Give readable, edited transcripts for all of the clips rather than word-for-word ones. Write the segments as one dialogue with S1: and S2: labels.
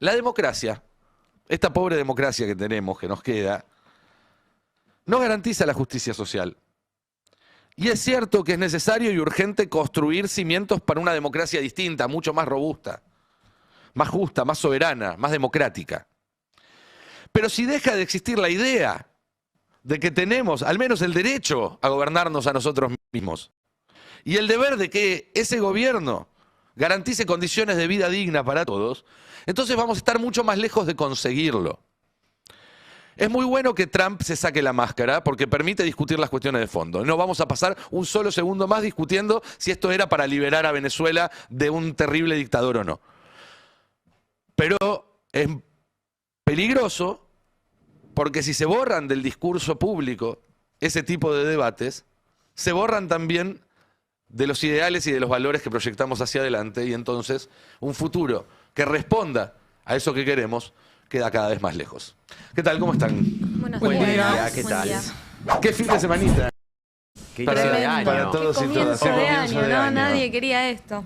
S1: La democracia, esta pobre democracia que tenemos, que nos queda, no garantiza la justicia social. Y es cierto que es necesario y urgente construir cimientos para una democracia distinta, mucho más robusta, más justa, más soberana, más democrática. Pero si deja de existir la idea de que tenemos al menos el derecho a gobernarnos a nosotros mismos y el deber de que ese gobierno garantice condiciones de vida digna para todos, entonces vamos a estar mucho más lejos de conseguirlo. Es muy bueno que Trump se saque la máscara porque permite discutir las cuestiones de fondo. No vamos a pasar un solo segundo más discutiendo si esto era para liberar a Venezuela de un terrible dictador o no. Pero es peligroso porque si se borran del discurso público ese tipo de debates, se borran también de los ideales y de los valores que proyectamos hacia adelante, y entonces un futuro que responda a eso que queremos queda cada vez más lejos. ¿Qué tal? ¿Cómo están?
S2: Buen día,
S3: ¿qué
S2: buen
S3: tal?
S2: día.
S1: ¿Qué fin de semanita?
S3: ¿Qué
S1: Para-
S3: inicio de año?
S1: para todos y todas.
S2: Comienzo
S1: Qué
S2: de
S1: comienzo
S2: año,
S1: de
S2: ¿no?
S1: año.
S2: Nadie quería esto.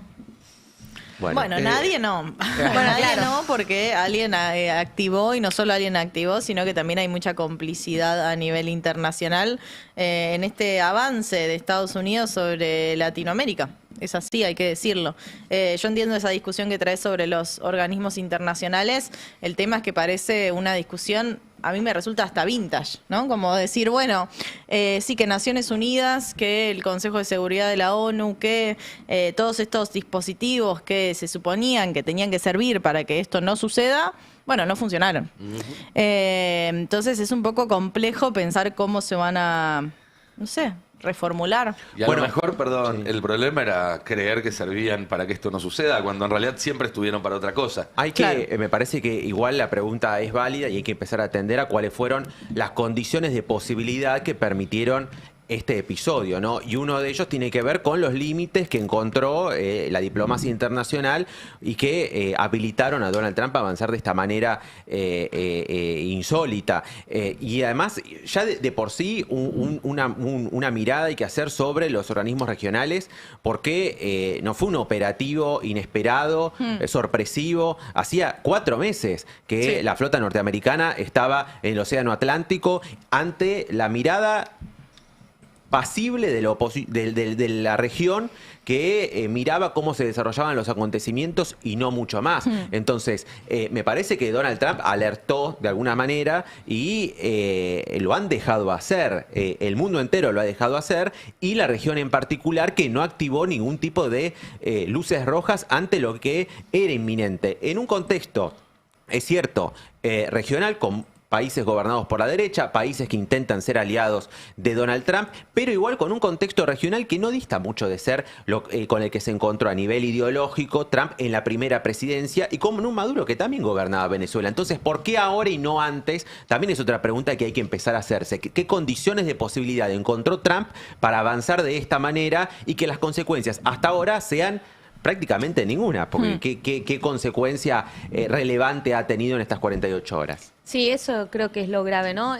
S3: Bueno,
S4: Nadie no. Bueno, nadie no, porque alguien activó, y no solo alguien activó, sino que también hay mucha complicidad a nivel internacional en este avance de Estados Unidos sobre Latinoamérica. Es así, hay que decirlo. Yo entiendo esa discusión que traes sobre los organismos internacionales. El tema es que parece una discusión, a mí me resulta hasta vintage, ¿no? Como decir, bueno, sí, que Naciones Unidas, que el Consejo de Seguridad de la ONU, que todos estos dispositivos que se suponían que tenían que servir para que esto no suceda, bueno, no funcionaron. Entonces es un poco complejo pensar cómo se van a, no sé, reformular.
S1: Y a
S3: Bueno,
S1: lo mejor, perdón,
S3: sí.
S1: el problema era creer que servían para que esto no suceda, cuando en realidad siempre estuvieron para otra cosa.
S3: hay que,
S4: Claro.
S3: me parece que igual la pregunta es válida y hay que empezar a atender a cuáles fueron las condiciones de posibilidad que permitieron este episodio, ¿no? Y uno de ellos tiene que ver con los límites que encontró la diplomacia internacional y que habilitaron a Donald Trump a avanzar de esta manera insólita. Y además, ya de por sí, una mirada hay que hacer sobre los organismos regionales, porque no fue un operativo inesperado, sorpresivo. Hacía 4 meses que
S4: Sí.
S3: la flota norteamericana estaba en el Océano Atlántico ante la mirada pasible de la región que miraba cómo se desarrollaban los acontecimientos y no mucho más. Entonces, me parece que Donald Trump alertó de alguna manera y lo han dejado hacer. El mundo entero lo ha dejado hacer y la región en particular, que no activó ningún tipo de luces rojas ante lo que era inminente. En un contexto, es cierto, regional, con países gobernados por la derecha, países que intentan ser aliados de Donald Trump, pero igual con un contexto regional que no dista mucho de ser con el que se encontró a nivel ideológico Trump en la primera presidencia y con un Maduro que también gobernaba Venezuela. Entonces, ¿por qué ahora y no antes? También es otra pregunta que hay que empezar a hacerse. ¿Qué condiciones de posibilidad encontró Trump para avanzar de esta manera y que las consecuencias hasta ahora sean prácticamente ninguna? Porque ¿qué consecuencia relevante ha tenido en estas 48 horas?
S2: Sí, eso creo que es lo grave, ¿no?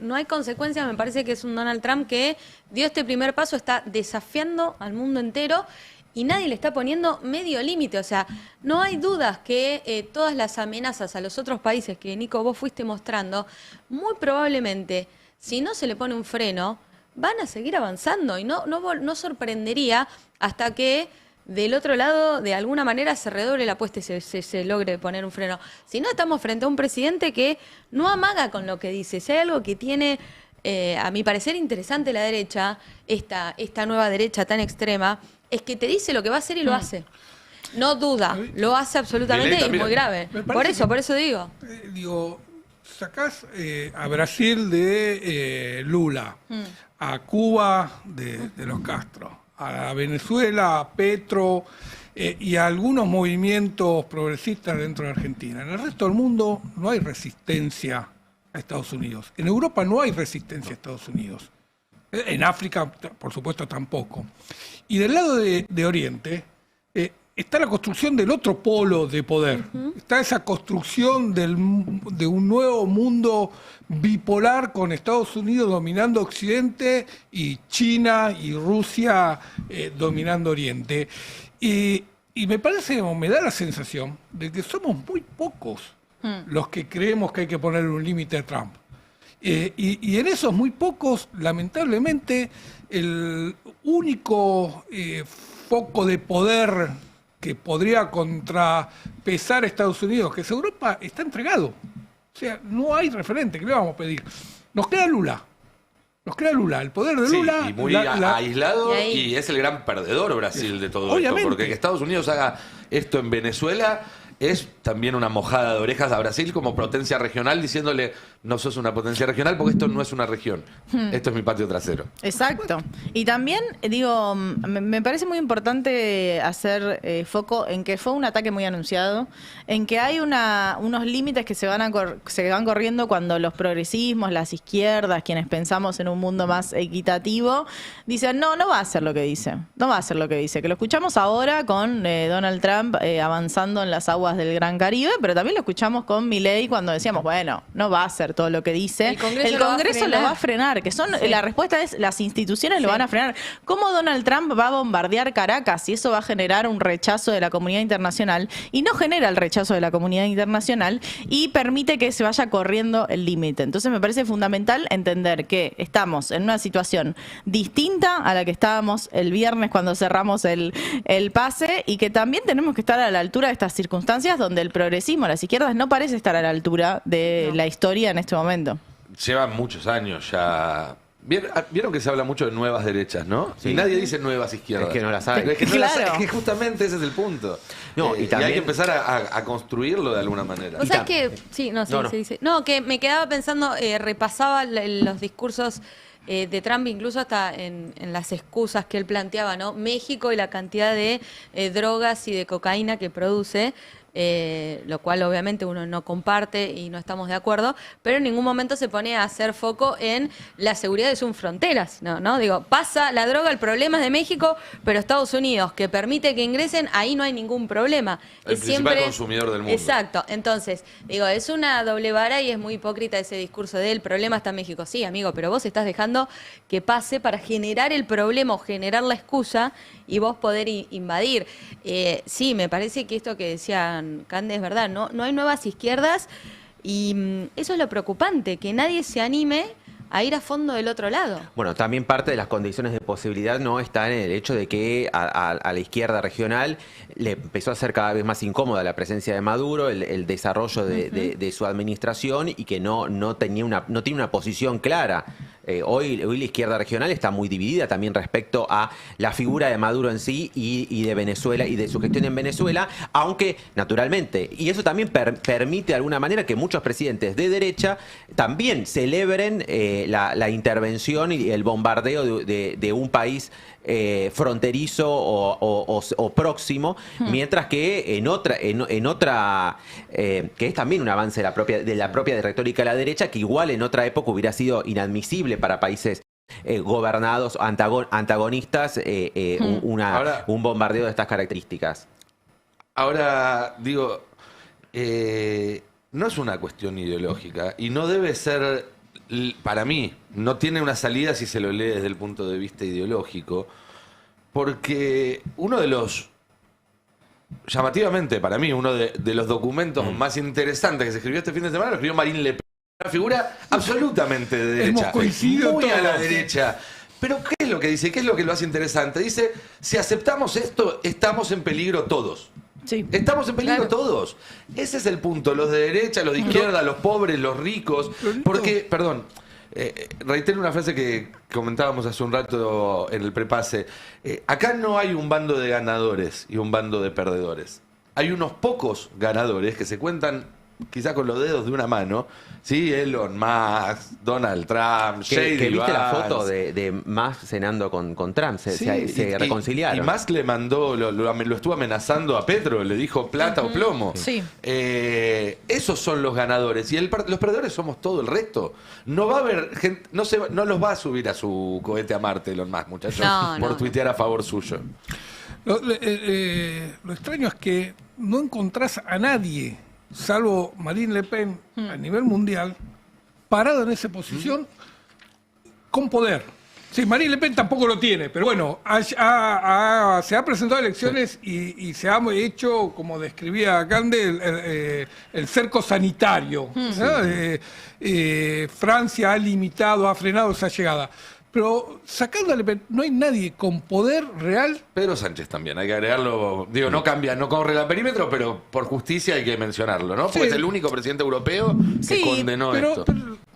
S2: No hay consecuencias, me parece que es un Donald Trump que dio este primer paso, está desafiando al mundo entero y nadie le está poniendo medio límite. O sea, no hay dudas que todas las amenazas a los otros países que, Nico, vos fuiste mostrando, muy probablemente, si no se le pone un freno, van a seguir avanzando y no sorprendería hasta que del otro lado, de alguna manera, se redoble la apuesta y se logre poner un freno. Si no, estamos frente a un presidente que no amaga con lo que dice. Si hay algo que tiene, a mi parecer, interesante la derecha, esta nueva derecha tan extrema, es que te dice lo que va a hacer y lo hace. No duda, lo hace absolutamente y es
S1: también.
S2: muy grave.
S5: Me parece
S2: Por eso digo.
S5: Digo, sacás a Brasil de Lula, a Cuba de los Castro, a Venezuela, a Petro y a algunos movimientos progresistas dentro de Argentina. En el resto del mundo no hay resistencia a Estados Unidos. En Europa no hay resistencia a Estados Unidos. En África, por supuesto, tampoco. Y del lado de Oriente está la construcción del otro polo de poder. Está esa construcción de un nuevo mundo bipolar con Estados Unidos dominando Occidente y China y Rusia dominando Oriente. Y y me parece, o me da la sensación, de que somos muy pocos los que creemos que hay que poner un límite a Trump. Y en esos muy pocos, lamentablemente, el único foco de poder que podría contrapesar a Estados Unidos, que es Europa, está entregado. O sea, no hay referente. ¿Qué le vamos a pedir? Nos queda Lula. Nos queda Lula. El poder de Lula...
S1: Sí, y muy aislado, y es el gran perdedor Brasil de todo
S5: Obviamente.
S1: esto. Porque que Estados Unidos haga esto en Venezuela es también una mojada de orejas a Brasil como potencia regional, diciéndole, no sos una potencia regional porque esto no es una región. Esto es mi patio trasero.
S4: Exacto. Y también, digo, me parece muy importante hacer foco en que fue un ataque muy anunciado, en que hay unos límites que se van corriendo cuando los progresismos, las izquierdas, quienes pensamos en un mundo más equitativo, dicen, no va a hacer lo que dice. No va a hacer lo que dice. Que lo escuchamos ahora con Donald Trump avanzando en las aguas del Gran Caribe, pero también lo escuchamos con Milei cuando decíamos, bueno, no va a hacer todo lo que dice. El Congreso lo va a frenar, que son, la respuesta es, las instituciones lo van a frenar. ¿Cómo Donald Trump va a bombardear Caracas y eso va a generar un rechazo de la comunidad internacional? Y no genera el rechazo de la comunidad internacional y permite que se vaya corriendo el límite. Entonces me parece fundamental entender que estamos en una situación distinta a la que estábamos el viernes cuando cerramos el pase, y que también tenemos que estar a la altura de estas circunstancias donde el progresismo, las izquierdas, no parece estar a la altura de la historia en este momento.
S1: Llevan muchos años ya. Vieron que se habla mucho de nuevas derechas, ¿no?
S3: Sí.
S1: Y nadie dice nuevas izquierdas.
S3: Es que no las hay.
S1: Es que,
S4: Claro.
S1: es que justamente ese es el punto.
S3: No, y
S1: y
S3: también-
S1: hay que empezar a construirlo de alguna manera.
S2: O sea que, sí, no, sí,
S3: No, no.
S2: se dice. No, que me quedaba pensando, repasaba los discursos de Trump, incluso hasta en las excusas que él planteaba, ¿no? México y la cantidad de drogas y de cocaína que produce. Lo cual obviamente uno no comparte y no estamos de acuerdo, pero en ningún momento se pone a hacer foco en la seguridad de sus fronteras, ¿no? Digo, pasa la droga, el problema es de México, pero Estados Unidos, que permite que ingresen, ahí no hay ningún problema.
S1: El
S2: Es
S1: principal consumidor del mundo.
S2: Exacto. Entonces, digo, es una doble vara y es muy hipócrita ese discurso de el problema está en México. Sí, amigo, pero vos estás dejando que pase para generar el problema o generar la excusa y vos poder invadir. Sí, me parece que esto que decían Cande es verdad, no hay nuevas izquierdas y eso es lo preocupante, que nadie se anime a ir a fondo del otro lado.
S3: Bueno, también parte de las condiciones de posibilidad no está en el hecho de que a la izquierda regional le empezó a ser cada vez más incómoda la presencia de Maduro, el desarrollo de su administración, y que no tiene una posición clara. Hoy la izquierda regional está muy dividida también respecto a la figura de Maduro en sí y de Venezuela y de su gestión en Venezuela, aunque naturalmente, y eso también permite de alguna manera que muchos presidentes de derecha también celebren la intervención y el bombardeo de un país fronterizo o próximo, mientras que en otra que es también un avance de la propia retórica de la derecha, que igual en otra época hubiera sido inadmisible para países gobernados antagonistas un bombardeo de estas características.
S1: Ahora, digo, no es una cuestión ideológica y no debe ser, para mí, no tiene una salida si se lo lee desde el punto de vista ideológico, porque uno de los, llamativamente para mí, uno de los documentos más interesantes que se escribió este fin de semana lo escribió Marine Le Pen, una figura absolutamente de derecha,
S5: Hemos coincidido
S1: muy a la
S5: todos.
S1: derecha. Pero ¿qué es lo que dice? ¿Qué es lo que lo hace interesante? Dice, si aceptamos esto, estamos en peligro todos.
S4: Sí.
S1: Estamos en peligro
S2: Claro.
S1: todos. Ese es el punto. Los de derecha, los de izquierda, los pobres, los ricos. Porque, perdón, reitero una frase que comentábamos hace un rato en el prepase. Acá no hay un bando de ganadores y un bando de perdedores. Hay unos pocos ganadores que se cuentan quizá con los dedos de una mano. Sí, Elon Musk, Donald Trump,
S3: Que
S1: J.D.
S3: viste la
S1: Vance.
S3: foto de Musk cenando con Trump, se reconciliaron.
S1: Y Musk le mandó, lo estuvo amenazando a Petro, le dijo plata o plomo.
S4: Sí.
S1: Esos son los ganadores. Y los perdedores somos todo el resto. No va a haber gente, no los va a subir a su cohete a Marte Elon Musk, muchachos,
S2: No,
S1: por
S2: no.
S1: tuitear a favor suyo.
S5: Lo extraño es que no encontrás a nadie, salvo Marine Le Pen, a nivel mundial, parado en esa posición con poder. Sí, Marine Le Pen tampoco lo tiene, pero bueno, se ha presentado a elecciones y se ha hecho, como describía Cande, el cerco sanitario. Francia ha limitado, ha frenado esa llegada. Pero sacando a Le Pen, no hay nadie con poder real.
S1: Pedro Sánchez también, hay que agregarlo. Digo, no cambia, no corre el perímetro, pero por justicia hay que mencionarlo, ¿no? Porque
S5: Sí.
S1: es el único presidente europeo que
S4: Sí,
S1: condenó esto.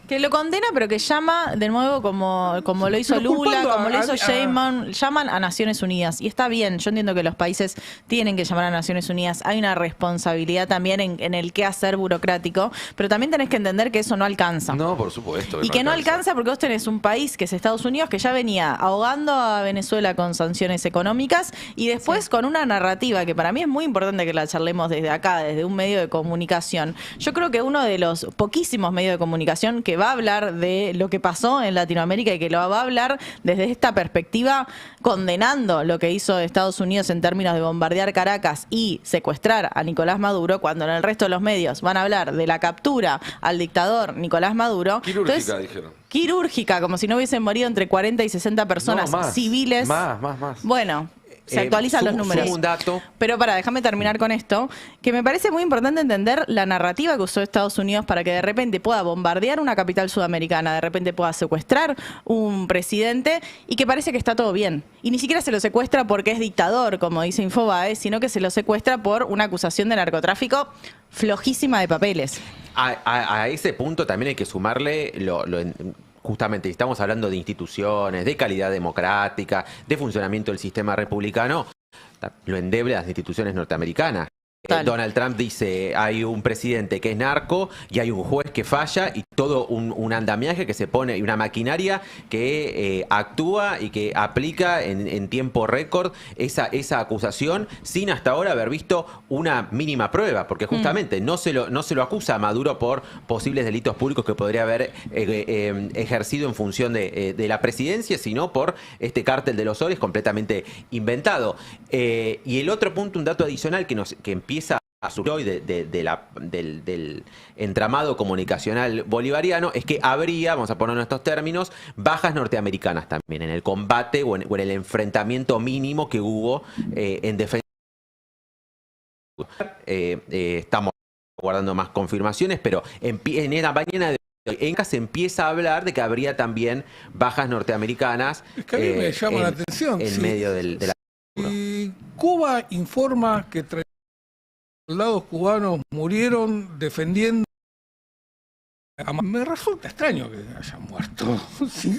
S4: Que lo condena, pero que llama de nuevo, como lo hizo
S5: Pero
S4: Lula,
S5: culpando
S4: como lo hizo
S5: a-
S4: Sheinbaum, llaman a Naciones Unidas. Y está bien, yo entiendo que los países tienen que llamar a Naciones Unidas. Hay una responsabilidad también en el qué hacer burocrático, pero también tenés que entender que eso no alcanza.
S1: No, por supuesto.
S4: Y que no alcanza porque vos tenés un país que es Estados Unidos que ya venía ahogando a Venezuela con sanciones económicas y después con una narrativa que para mí es muy importante que la charlemos desde acá, desde un medio de comunicación. Yo creo que uno de los poquísimos medios de comunicación que va a hablar de lo que pasó en Latinoamérica y que lo va a hablar desde esta perspectiva condenando lo que hizo Estados Unidos en términos de bombardear Caracas y secuestrar a Nicolás Maduro, cuando en el resto de los medios van a hablar de la captura al dictador Nicolás Maduro.
S1: Quirúrgica,
S4: Entonces,
S1: dijeron.
S4: quirúrgica, como si no hubiesen morido entre 40 y 60 personas
S1: No, más,
S4: civiles.
S1: Más.
S4: Bueno, se actualizan los números.
S3: Sumo un dato.
S4: Pero déjame terminar con esto, que me parece muy importante entender la narrativa que usó Estados Unidos para que de repente pueda bombardear una capital sudamericana, de repente pueda secuestrar un presidente y que parece que está todo bien. Y ni siquiera se lo secuestra porque es dictador, como dice Infobae, sino que se lo secuestra por una acusación de narcotráfico flojísima de papeles.
S3: A ese punto también hay que sumarle justamente estamos hablando de instituciones, de calidad democrática, de funcionamiento del sistema republicano, lo endeble a las instituciones norteamericanas. Donald Trump dice, hay un presidente que es narco y hay un juez que falla y todo un andamiaje que se pone y una maquinaria que actúa y que aplica en tiempo récord esa acusación sin hasta ahora haber visto una mínima prueba, porque justamente no se lo acusa a Maduro por posibles delitos públicos que podría haber ejercido en función de la presidencia, sino por este cártel de los soles completamente inventado. Y el otro punto, un dato adicional que empieza a surgir hoy del entramado comunicacional bolivariano, es que habría, vamos a poner en estos términos, bajas norteamericanas también en el combate o en el enfrentamiento mínimo que hubo en defensa. Estamos guardando más confirmaciones, pero en esta mañana de hoy se empieza a hablar de que habría también bajas norteamericanas.
S5: Es que a mí me llama la atención.
S3: En medio de la...
S5: Y Cuba informa que 30 soldados cubanos murieron defendiendo. Me resulta extraño que hayan muerto. Sí.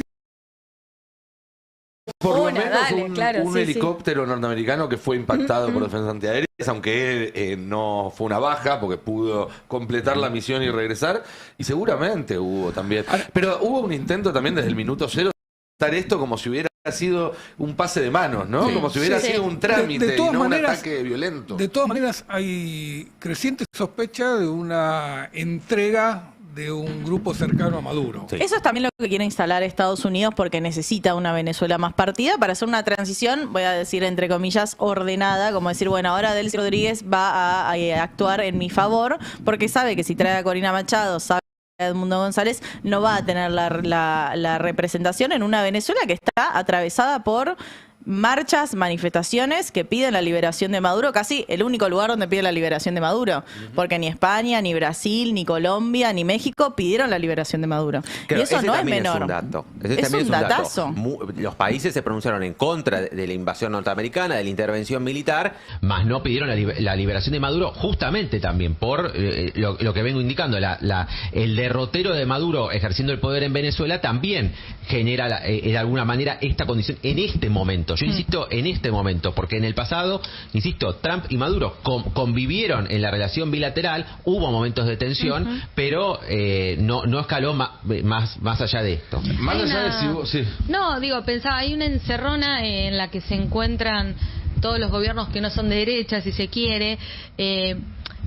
S1: Por lo
S2: Una,
S1: menos
S2: dale, claro,
S1: un
S2: sí,
S1: helicóptero norteamericano que fue impactado por defensas antiaéreas, aunque no fue una baja porque pudo completar la misión y regresar. Y seguramente hubo también. Pero hubo un intento también desde el minuto cero de estar esto como si hubiera sido un pase de manos, ¿no?
S4: Sí.
S1: Como si hubiera
S2: Sí.
S1: sido un trámite
S5: De todas
S1: y no
S5: maneras,
S1: un ataque violento.
S5: De todas maneras, hay creciente sospecha de una entrega de un grupo cercano a Maduro.
S3: Sí.
S4: Eso es también lo que quiere instalar Estados Unidos porque necesita una Venezuela más partida para hacer una transición, voy a decir entre comillas, ordenada, como decir, bueno, ahora Delcy Rodríguez va a actuar en mi favor porque sabe que si trae a Corina Machado, sabe que Edmundo González no va a tener la representación en una Venezuela que está atravesada por marchas, manifestaciones que piden la liberación de Maduro, casi el único lugar donde pide la liberación de Maduro, porque ni España, ni Brasil, ni Colombia, ni México pidieron la liberación de Maduro.
S3: Claro,
S4: y eso
S3: ese
S4: no es
S3: también
S4: menor.
S3: un dato. Ese
S4: Es
S3: también
S4: un datazo.
S3: Los países se pronunciaron en contra de la invasión norteamericana, de la intervención militar,
S6: más no pidieron la liberación de Maduro justamente también por lo que vengo indicando, el derrotero de Maduro ejerciendo el poder en Venezuela también genera de alguna manera esta condición en este momento. Yo insisto en este momento, porque en el pasado, insisto, Trump y Maduro convivieron en la relación bilateral, hubo momentos de tensión, pero no escaló más allá de esto.
S1: Más
S2: Hay
S1: allá de si vos, sí.
S2: No, digo, pensaba, hay una encerrona en la que se encuentran todos los gobiernos que no son de derecha, si se quiere, que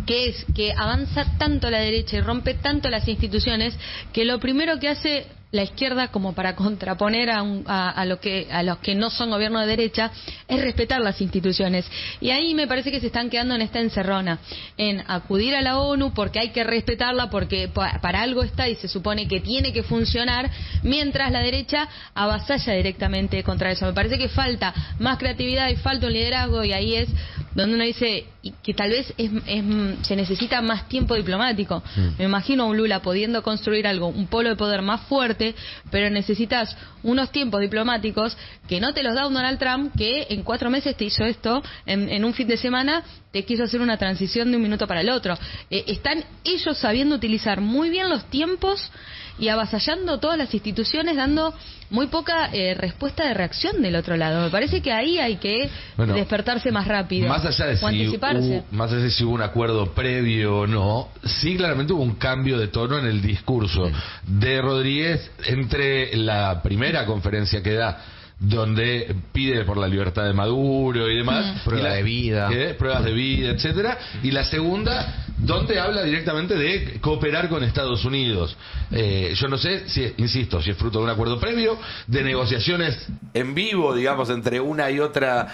S2: es que avanza tanto la derecha y rompe tanto las instituciones que lo primero que hace la izquierda como para contraponer a los que no son gobierno de derecha es respetar las instituciones, y ahí me parece que se están quedando en esta encerrona, en acudir a la ONU porque hay que respetarla, porque para algo está y se supone que tiene que funcionar, mientras la derecha avasalla directamente contra eso. Me parece que falta más creatividad y falta un liderazgo, y ahí es donde uno dice que tal vez se necesita más tiempo diplomático. Me imagino a un Lula pudiendo construir algo, un polo de poder más fuerte, pero necesitas unos tiempos diplomáticos que no te los da un Donald Trump, que en 4 meses te hizo esto, en un fin de semana te quiso hacer una transición de un minuto para el otro. Están ellos sabiendo utilizar muy bien los tiempos y avasallando todas las instituciones, dando muy poca respuesta de reacción del otro lado. Me parece que ahí hay que despertarse más rápido.
S1: Más allá de
S2: o anticiparse.
S1: más allá de si hubo un acuerdo previo o no, sí claramente hubo un cambio de tono en el discurso de Rodríguez entre la primera conferencia que da, donde pide por la libertad de Maduro y demás,
S6: Prueba de vida,
S1: pruebas de vida, etcétera, y la segunda donde habla directamente de cooperar con Estados Unidos. Yo no sé si, insisto, si es fruto de un acuerdo previo, de negociaciones en vivo, digamos, entre una y otra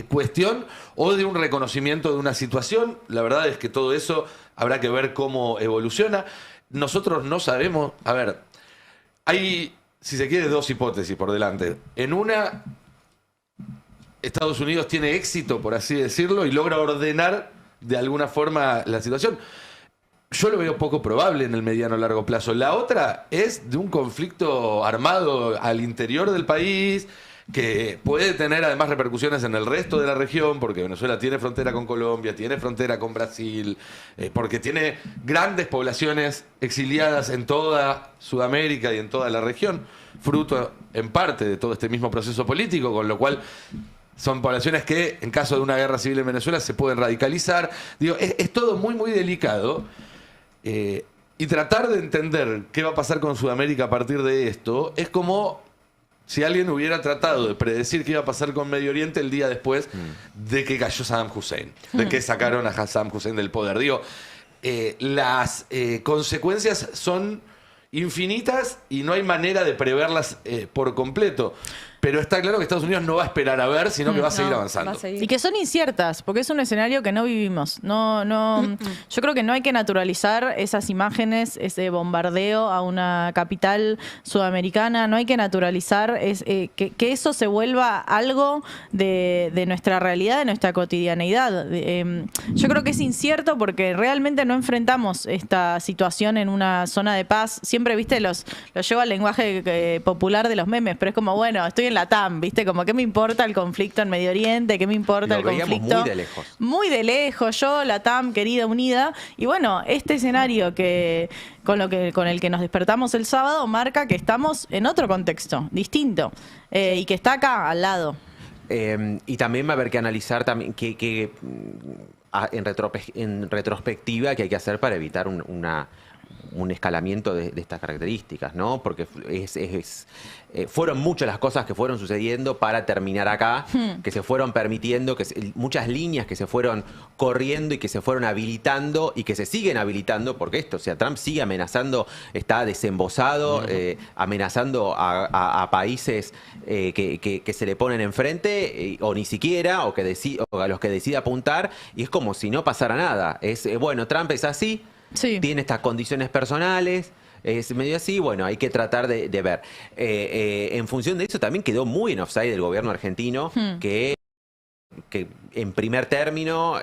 S1: cuestión, o de un reconocimiento de una situación. La verdad es que todo eso habrá que ver cómo evoluciona. Nosotros no sabemos, a ver, hay, si se quiere, 2 hipótesis por delante. En una, Estados Unidos tiene éxito, por así decirlo, y logra ordenar de alguna forma la situación. Yo lo veo poco probable en el mediano largo plazo. La otra es de un conflicto armado al interior del país, que puede tener además repercusiones en el resto de la región, porque Venezuela tiene frontera con Colombia, tiene frontera con Brasil, porque tiene grandes poblaciones exiliadas en toda Sudamérica y en toda la región, fruto en parte de todo este mismo proceso político, con lo cual son poblaciones que en caso de una guerra civil en Venezuela se pueden radicalizar. Digo, es todo muy, muy delicado. Y tratar de entender qué va a pasar con Sudamérica a partir de esto es como si alguien hubiera tratado de predecir qué iba a pasar con Medio Oriente el día después de que cayó Saddam Hussein, de que sacaron a Saddam Hussein del poder. Digo, las consecuencias son infinitas y no hay manera de preverlas por completo. Pero está claro que Estados Unidos no va a esperar a ver, sino que va a seguir avanzando.
S2: Va a seguir.
S4: Y que son inciertas, porque es un escenario que no vivimos. Yo creo que no hay que naturalizar esas imágenes, ese bombardeo a una capital sudamericana. No hay que naturalizar que eso se vuelva algo de nuestra realidad, de nuestra cotidianeidad. Yo creo que es incierto porque realmente no enfrentamos esta situación en una zona de paz. Siempre, viste, lo llevo al lenguaje popular de los memes, pero es como, bueno, estoy en la TAM, ¿viste? Como, ¿qué me importa el conflicto en Medio Oriente? ¿Qué me importa el conflicto?
S3: Muy de lejos.
S4: Muy de lejos, yo, la TAM, querida, unida. Y bueno, este escenario con el que nos despertamos el sábado marca que estamos en otro contexto, distinto, y que está acá, al lado.
S3: Y también va a haber que analizar también en retrospectiva qué hay que hacer para evitar un escalamiento de estas características, ¿no? Porque fueron muchas las cosas que fueron sucediendo para terminar acá, que se fueron permitiendo, muchas líneas que se fueron corriendo y que se fueron habilitando y que se siguen habilitando, porque esto, o sea, Trump sigue amenazando, está desembosado, amenazando a países que se le ponen enfrente, o ni siquiera, o a los que decide apuntar, y es como si no pasara nada. Bueno, Trump es así. Sí. Tiene estas condiciones personales, es medio así, bueno, hay que tratar de ver. En función de eso también quedó muy en offside el gobierno argentino, que en primer término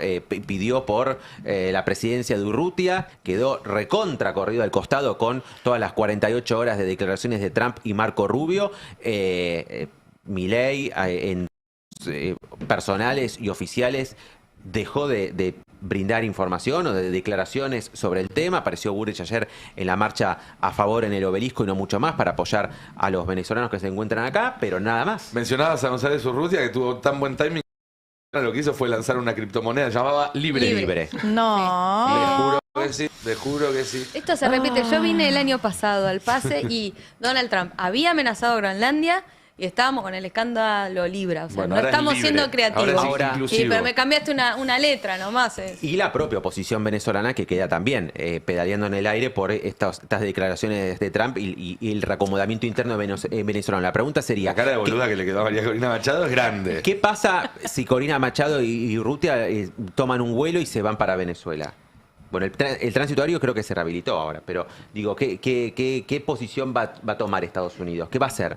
S3: pidió por la presidencia de Urrutia, quedó recontra corrido al costado con todas las 48 horas de declaraciones de Trump y Marco Rubio. Milei, en personales y oficiales, dejó de brindar información o de declaraciones sobre el tema. Apareció Burrich ayer en la marcha a favor en el Obelisco y no mucho más para apoyar a los venezolanos que se encuentran acá, pero nada más.
S1: Mencionabas a González Urrutia, que tuvo tan buen timing. Lo que hizo fue lanzar una criptomoneda llamada Libre.
S4: No.
S1: Te juro que sí.
S2: Esto se repite. Yo vine el año pasado al pase y Donald Trump había amenazado a Groenlandia y estábamos con el escándalo Libra. O sea,
S1: Bueno,
S2: no
S1: ahora es
S2: estamos
S1: libre,
S2: siendo creativos.
S1: ahora es inclusivo.
S2: Sí, pero me cambiaste una letra nomás.
S3: Y la propia oposición venezolana que queda también pedaleando en el aire por estas declaraciones de Trump y el reacomodamiento interno venezolano. La pregunta sería...
S1: La cara de boluda que le quedó a María Corina Machado es grande.
S3: ¿Qué pasa si Corina Machado y Urrutia toman un vuelo y se van para Venezuela? Bueno, el transitorio creo que se rehabilitó ahora, pero digo, ¿qué posición va a tomar Estados Unidos? ¿Qué va a hacer?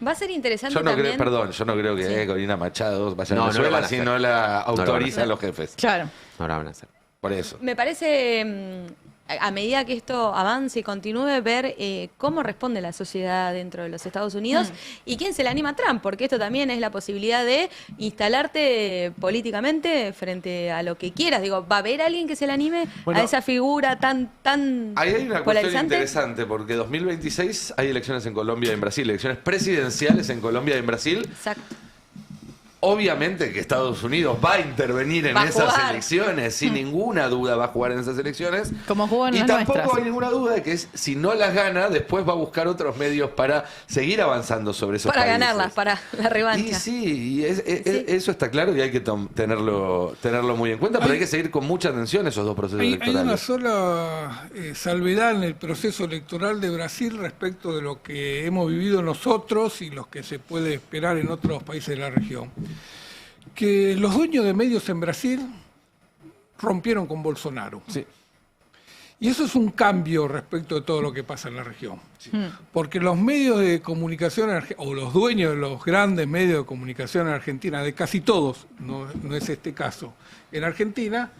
S2: Va a ser interesante
S1: Yo no
S2: también.
S1: yo no creo que Corina Machado vaya a
S3: No, no lo
S1: Venezuela
S3: van a
S1: si
S3: hacer.
S1: no la
S3: No lo van a
S1: autorizan
S3: hacer.
S1: los jefes.
S4: Claro.
S3: No lo van a hacer.
S1: Por eso.
S2: Me parece, a medida que esto avance y continúe, ver cómo responde la sociedad dentro de los Estados Unidos y quién se le anima a Trump, porque esto también es la posibilidad de instalarte políticamente frente a lo que quieras. Digo, ¿va a haber alguien que se le anime
S1: Bueno,
S2: a esa figura tan
S1: Ahí hay una cuestión
S2: polarizante?
S1: interesante, porque 2026 hay elecciones en Colombia y en Brasil, elecciones presidenciales en Colombia y en Brasil.
S2: Exacto.
S1: Obviamente que Estados Unidos va a intervenir en
S2: Va a
S1: esas
S2: jugar.
S1: elecciones, sin ninguna duda va a jugar en esas elecciones.
S4: Como jugó en
S1: Y
S4: las
S1: tampoco
S4: nuestras.
S1: hay ninguna duda de que si no las gana, después va a buscar otros medios para seguir avanzando sobre esos
S2: Para
S1: países.
S2: ganarlas, para la
S1: Y
S2: revancha.
S1: sí, eso está claro y hay que tenerlo muy en cuenta, pero hay que seguir con mucha atención esos dos procesos
S5: Hay una
S1: electorales.
S5: sola salvedad en el proceso electoral de Brasil respecto de lo que hemos vivido nosotros y lo que se puede esperar en otros países de la región. Que los dueños de medios en Brasil rompieron con Bolsonaro.
S1: Sí.
S5: Y eso es un cambio respecto de todo lo que pasa en la región. Porque los medios de comunicación, o los dueños de los grandes medios de comunicación en Argentina, de casi todos, no es este caso, en Argentina,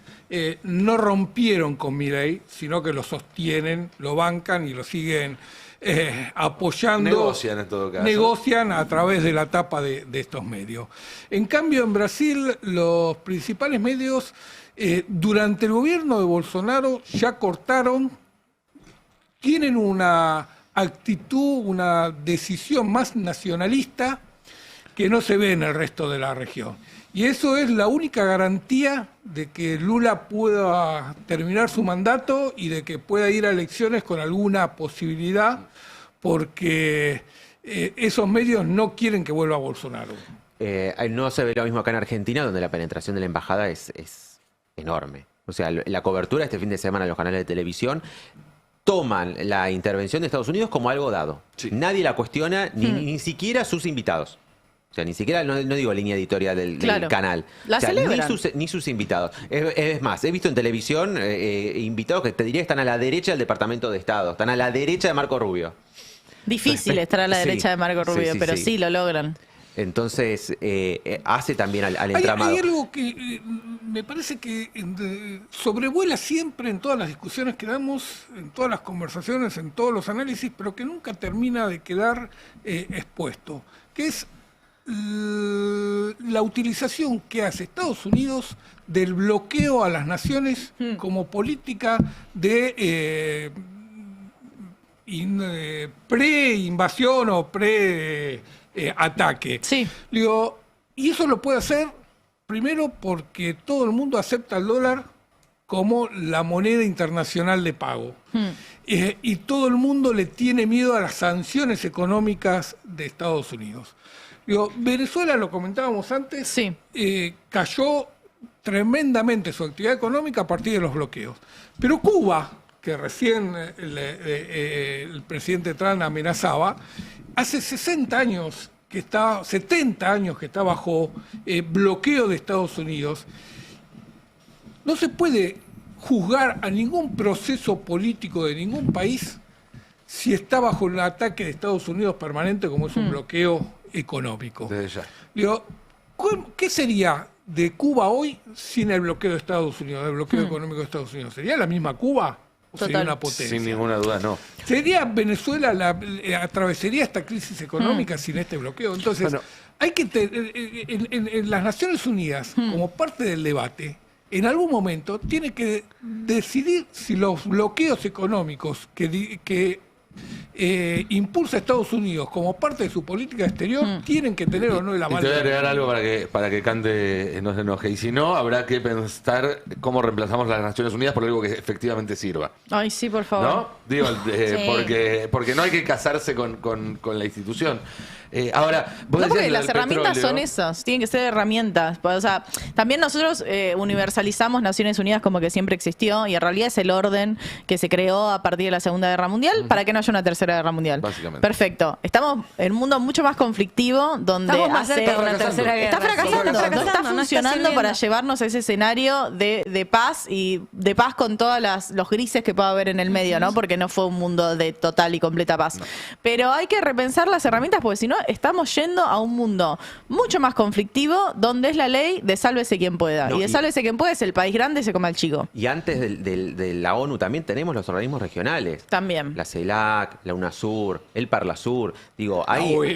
S5: no rompieron con Milei, sino que lo sostienen, lo bancan y lo siguen apoyando.
S1: Negocian en todo caso.
S5: Negocian a través de la tapa de estos medios. En cambio, en Brasil, los principales medios, durante el gobierno de Bolsonaro, ya cortaron, tienen una actitud, una decisión más nacionalista que no se ve en el resto de la región. Y eso es la única garantía de que Lula pueda terminar su mandato y de que pueda ir a elecciones con alguna posibilidad, porque esos medios no quieren que vuelva Bolsonaro.
S3: No se ve lo mismo acá en Argentina, donde la penetración de la embajada es enorme. O sea, la cobertura este fin de semana en los canales de televisión toman la intervención de Estados Unidos como algo dado.
S1: Sí.
S3: Nadie la cuestiona, ni siquiera sus invitados. O sea, ni siquiera, no digo línea editorial del
S4: Claro.
S3: canal.
S4: La
S3: O sea,
S4: celebran.
S3: ni sus invitados. Es más, he visto en televisión invitados que te diría que están a la derecha del Departamento de Estado, están a la derecha de Marco Rubio.
S4: Difícil estar a la
S3: Sí.
S4: derecha de Marco
S3: Sí,
S4: Rubio,
S3: sí,
S4: pero
S3: sí.
S4: sí lo logran.
S3: Entonces, hace también al
S5: Hay
S3: entramado.
S5: algo que me parece que sobrevuela siempre en todas las discusiones que damos, en todas las conversaciones, en todos los análisis, pero que nunca termina de quedar expuesto, que es la utilización que hace Estados Unidos del bloqueo a las naciones como política de pre-invasión o pre-ataque.
S4: Sí.
S5: Digo, y eso lo puede hacer primero porque todo el mundo acepta el dólar como la moneda internacional de pago. Y todo el mundo le tiene miedo a las sanciones económicas de Estados Unidos. Digo, Venezuela, lo comentábamos antes,
S4: Sí.
S5: Cayó tremendamente su actividad económica a partir de los bloqueos. Pero Cuba, que recién el presidente Trump amenazaba, hace 60 años que está, 70 años que está bajo bloqueo de Estados Unidos. No se puede juzgar a ningún proceso político de ningún país si está bajo el ataque de Estados Unidos permanente como es un bloqueo económico.
S1: Desde ya.
S5: Digo, ¿qué sería de Cuba hoy sin el bloqueo de Estados Unidos, el bloqueo económico de Estados Unidos? ¿Sería la misma Cuba o sería
S4: Total.
S5: una potencia?
S1: Sin ninguna duda, no.
S5: ¿Sería Venezuela atravesaría esta crisis económica sin este bloqueo? Entonces,
S1: Bueno.
S5: hay que en las Naciones Unidas, como parte del debate, en algún momento tiene que decidir si los bloqueos económicos que impulsa Estados Unidos como parte de su política exterior tienen que tener o no el
S1: Y
S5: aval.
S1: te voy a agregar algo para que Cande no se enoje. Y si no, habrá que pensar cómo reemplazamos las Naciones Unidas por algo que efectivamente sirva.
S4: Ay, sí, por favor.
S1: ¿No? Digo,
S2: Sí.
S1: porque no hay que casarse con la institución. Ahora, vos
S4: No, porque
S1: decías lo
S4: las
S1: del
S4: herramientas
S1: petróleo.
S4: son esas, tienen que ser herramientas. O sea, también nosotros universalizamos Naciones Unidas como que siempre existió y en realidad es el orden que se creó a partir de la Segunda Guerra Mundial para que no haya una Tercera Guerra Mundial.
S1: Básicamente.
S4: Perfecto. Estamos en un mundo mucho más conflictivo donde
S2: Estamos más cerca de una
S1: fracasando.
S2: tercera guerra.
S4: está fracasando,
S1: Está
S4: no está
S2: fracasando, no está
S4: funcionando para
S2: sirviendo.
S4: llevarnos a ese escenario de paz y de paz con todos los grises que pueda haber en el medio, ¿no? Porque no fue un mundo de total y completa paz. Pero hay que repensar las herramientas porque si no estamos yendo a un mundo mucho más conflictivo donde es la ley de sálvese quien pueda.
S3: No,
S4: y de
S3: y-
S4: sálvese quien puede es el país grande se come al chico.
S3: Y antes de la ONU también tenemos los organismos regionales.
S4: También.
S3: La CELAC, la UNASUR, el Parlasur. Digo, hay,
S5: OEA.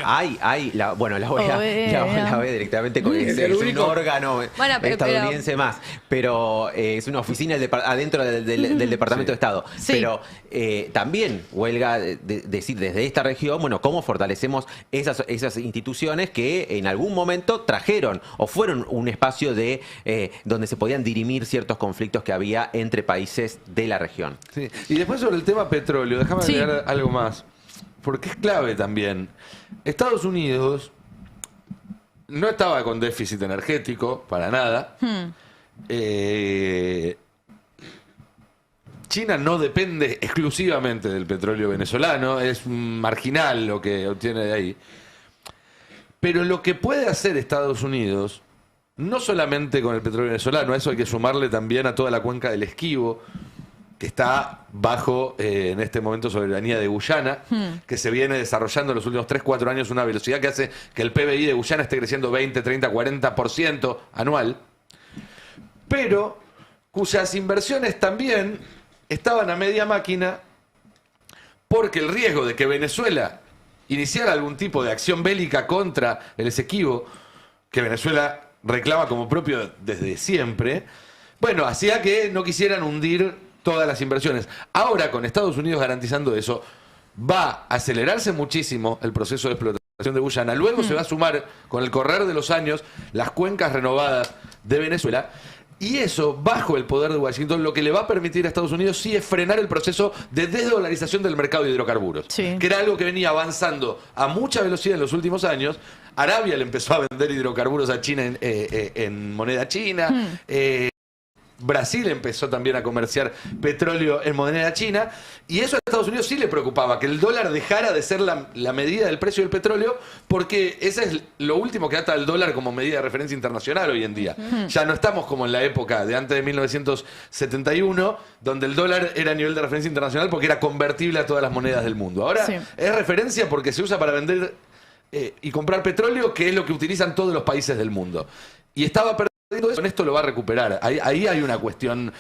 S3: la OEA, la OEA directamente es
S5: el
S3: un
S5: único.
S3: órgano
S2: Bueno, pero-
S3: estadounidense más, pero es una oficina adentro del Departamento de Estado.
S4: Sí.
S3: Pero también huelga decir desde esta región, bueno, cómo fortalecemos esas instituciones que en algún momento trajeron o fueron un espacio de donde se podían dirimir ciertos conflictos que había entre países de la región.
S1: Sí. Y después sobre el tema petróleo, déjame
S4: Sí.
S1: agregar algo más, porque es clave también. Estados Unidos no estaba con déficit energético, para nada. China no depende exclusivamente del petróleo venezolano, es marginal lo que obtiene de ahí. Pero lo que puede hacer Estados Unidos, no solamente con el petróleo venezolano, a eso hay que sumarle también a toda la cuenca del Esquivo, que está bajo, en este momento, soberanía de Guyana, que se viene desarrollando en los últimos 3-4 años una velocidad que hace que el PBI de Guyana esté creciendo 20, 30, 40% anual, pero cuyas inversiones también estaban a media máquina porque el riesgo de que Venezuela iniciara algún tipo de acción bélica contra el Esequibo, que Venezuela reclama como propio desde siempre, bueno, hacía que no quisieran hundir todas las inversiones. Ahora, con Estados Unidos garantizando eso, va a acelerarse muchísimo el proceso de explotación de Guyana. Luego se va a sumar, con el correr de los años, las cuencas renovadas de Venezuela. Y eso, bajo el poder de Washington, lo que le va a permitir a Estados Unidos sí es frenar el proceso de desdolarización del mercado de hidrocarburos.
S4: Sí.
S1: Que era algo que venía avanzando a mucha velocidad en los últimos años. Arabia le empezó a vender hidrocarburos a China en moneda china. Brasil empezó también a comerciar petróleo en moneda china, y eso a Estados Unidos sí le preocupaba, que el dólar dejara de ser la medida del precio del petróleo, porque ese es lo último que ata al dólar como medida de referencia internacional hoy en día. Ya no estamos como en la época de antes de 1971, donde el dólar era a nivel de referencia internacional porque era convertible a todas las monedas del mundo. Ahora
S4: Sí.
S1: es referencia porque se usa para vender y comprar petróleo, que es lo que utilizan todos los países del mundo. Y estaba perdiendo eso, con esto lo va a recuperar. Ahí hay una cuestión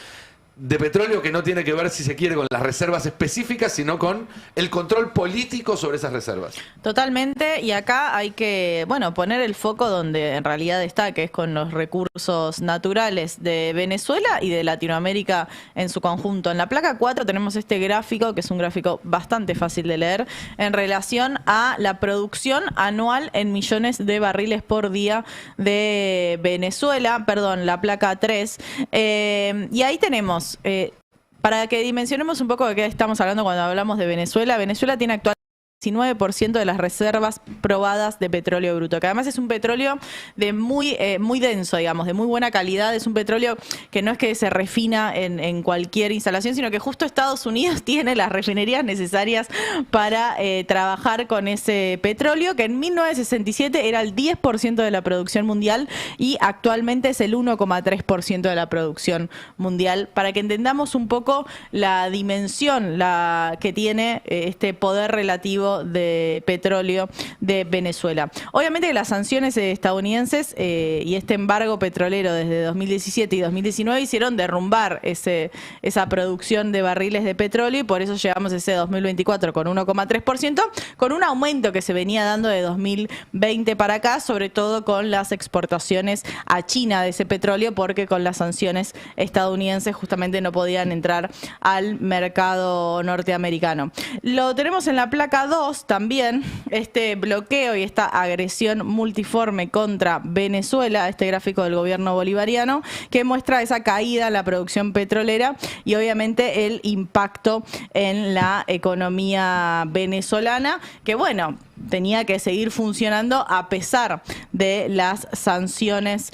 S1: de petróleo que no tiene que ver, si se quiere, con las reservas específicas, sino con el control político sobre esas reservas.
S4: Totalmente, y acá hay que, bueno, poner el foco donde en realidad está, que es con los recursos naturales de Venezuela y de Latinoamérica en su conjunto. En la placa 4 tenemos este gráfico, que es un gráfico bastante fácil de leer, en relación a la producción anual en millones de barriles por día de Venezuela, perdón, la placa 3, y ahí tenemos para que dimensionemos un poco de qué estamos hablando cuando hablamos de Venezuela. Venezuela tiene actualmente 19% de las reservas probadas de petróleo bruto, que además es un petróleo de muy denso, digamos, de muy buena calidad. Es un petróleo que no es que se refina en cualquier instalación, sino que justo Estados Unidos tiene las refinerías necesarias para trabajar con ese petróleo, que en 1967 era el 10% de la producción mundial y actualmente es el 1,3% de la producción mundial, para que entendamos un poco la dimensión que tiene este poder relativo de petróleo de Venezuela. Obviamente que las sanciones estadounidenses y este embargo petrolero desde 2017 y 2019 hicieron derrumbar esa producción de barriles de petróleo, y por eso llegamos a ese 2024 con 1,3%, con un aumento que se venía dando de 2020 para acá, sobre todo con las exportaciones a China de ese petróleo, porque con las sanciones estadounidenses justamente no podían entrar al mercado norteamericano. Lo tenemos en la placa 2, 2 también, este bloqueo y esta agresión multiforme contra Venezuela, este gráfico del gobierno bolivariano, que muestra esa caída en la producción petrolera y obviamente el impacto en la economía venezolana, que bueno, tenía que seguir funcionando a pesar de las sanciones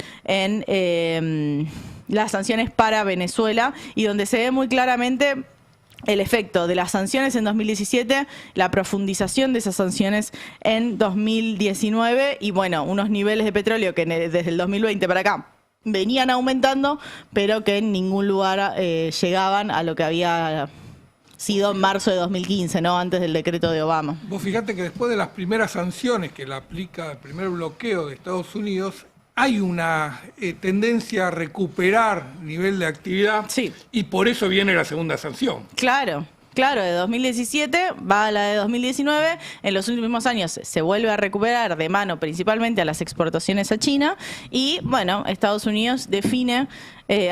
S4: las sanciones para Venezuela, y donde se ve muy claramente el efecto de las sanciones en 2017, la profundización de esas sanciones en 2019 y bueno, unos niveles de petróleo que desde el 2020 para acá venían aumentando, pero que en ningún lugar llegaban a lo que había sido en marzo de 2015, ¿no? Antes del decreto de Obama.
S5: Vos fíjate que después de las primeras sanciones que le aplica el primer bloqueo de Estados Unidos, hay una tendencia a recuperar nivel de actividad,
S4: sí,
S5: y por eso viene la segunda sanción.
S4: Claro, de 2017 va a la de 2019. En los últimos años se vuelve a recuperar de mano principalmente a las exportaciones a China y, bueno, Estados Unidos define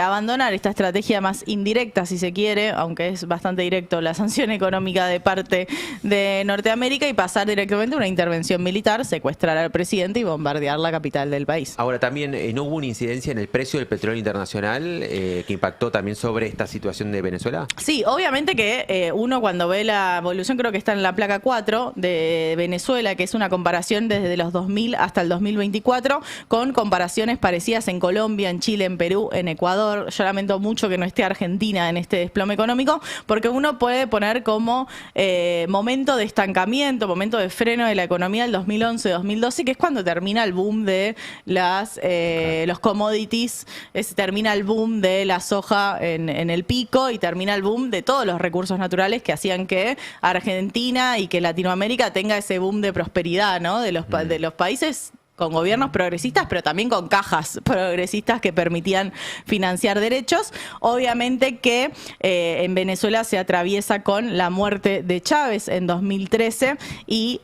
S4: abandonar esta estrategia más indirecta, si se quiere, aunque es bastante directo la sanción económica de parte de Norteamérica, y pasar directamente a una intervención militar, secuestrar al presidente y bombardear la capital del país.
S3: Ahora, también no hubo una incidencia en el precio del petróleo internacional que impactó también sobre esta situación de Venezuela.
S4: Sí, obviamente que uno cuando ve la evolución, creo que está en la placa 4 de Venezuela, que es una comparación desde los 2000 hasta el 2024, con comparaciones parecidas en Colombia, en Chile, en Perú, en Ecuador. Yo lamento mucho que no esté Argentina en este desplome económico, porque uno puede poner como momento de estancamiento, momento de freno de la economía el 2011-2012, que es cuando termina el boom de los commodities, termina el boom de la soja en el pico y termina el boom de todos los recursos naturales que hacían que Argentina y que Latinoamérica tenga ese boom de prosperidad, ¿no? De los países con gobiernos progresistas, pero también con cajas progresistas que permitían financiar derechos. Obviamente que en Venezuela se atraviesa con la muerte de Chávez en 2013 y,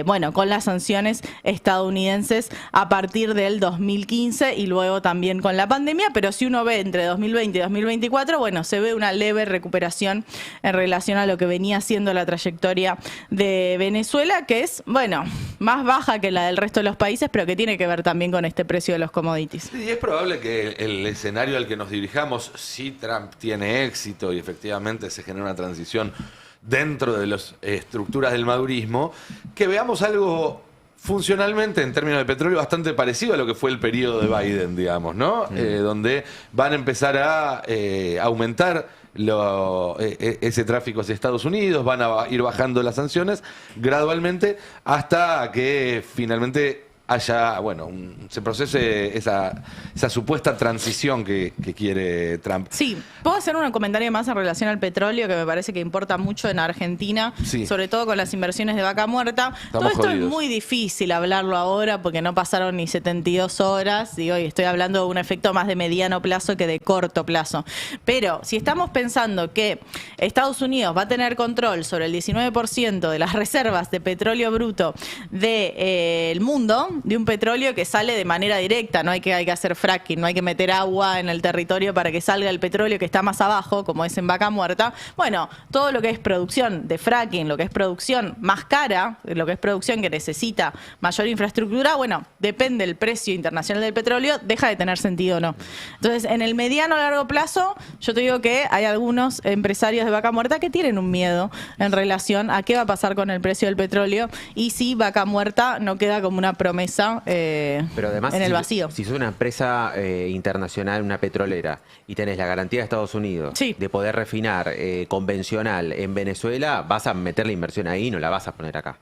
S4: bueno, con las sanciones estadounidenses a partir del 2015 y luego también con la pandemia, pero si uno ve entre 2020 y 2024, bueno, se ve una leve recuperación en relación a lo que venía siendo la trayectoria de Venezuela, que es, bueno, más baja que la del resto de los países, pero que tiene que ver también con este precio de los commodities.
S1: Sí, es probable que el escenario al que nos dirijamos, si Trump tiene éxito y efectivamente se genera una transición dentro de las estructuras del madurismo, que veamos algo funcionalmente, en términos de petróleo, bastante parecido a lo que fue el periodo de Biden, digamos, ¿no? Donde van a empezar a aumentar ese tráfico hacia Estados Unidos, van a ir bajando las sanciones gradualmente hasta que finalmente haya, bueno, se procese esa supuesta transición que quiere Trump.
S4: Sí, puedo hacer un comentario más en relación al petróleo que me parece que importa mucho en Argentina,
S1: sí,
S4: sobre todo con las inversiones de Vaca Muerta.
S1: Estamos
S4: todo esto
S1: jodidos.
S4: Es muy difícil hablarlo ahora porque no pasaron ni 72 horas, digo, y estoy hablando de un efecto más de mediano plazo que de corto plazo. Pero si estamos pensando que Estados Unidos va a tener control sobre el 19% de las reservas de petróleo bruto del mundo, de un petróleo que sale de manera directa, no hay que hacer fracking, no hay que meter agua en el territorio para que salga el petróleo que está más abajo, como es en Vaca Muerta. Bueno, todo lo que es producción de fracking, lo que es producción más cara, lo que es producción que necesita mayor infraestructura, bueno, depende del precio internacional del petróleo, deja de tener sentido o no. Entonces, en el mediano a largo plazo, yo te digo que hay algunos empresarios de Vaca Muerta que tienen un miedo en relación a qué va a pasar con el precio del petróleo y si Vaca Muerta no queda como una promesa
S3: pero además,
S4: en el vacío.
S3: Si sos una empresa internacional, una petrolera, y tenés la garantía de Estados Unidos
S4: sí,
S3: de poder refinar convencional en Venezuela, vas a meter la inversión ahí y no la vas a poner acá.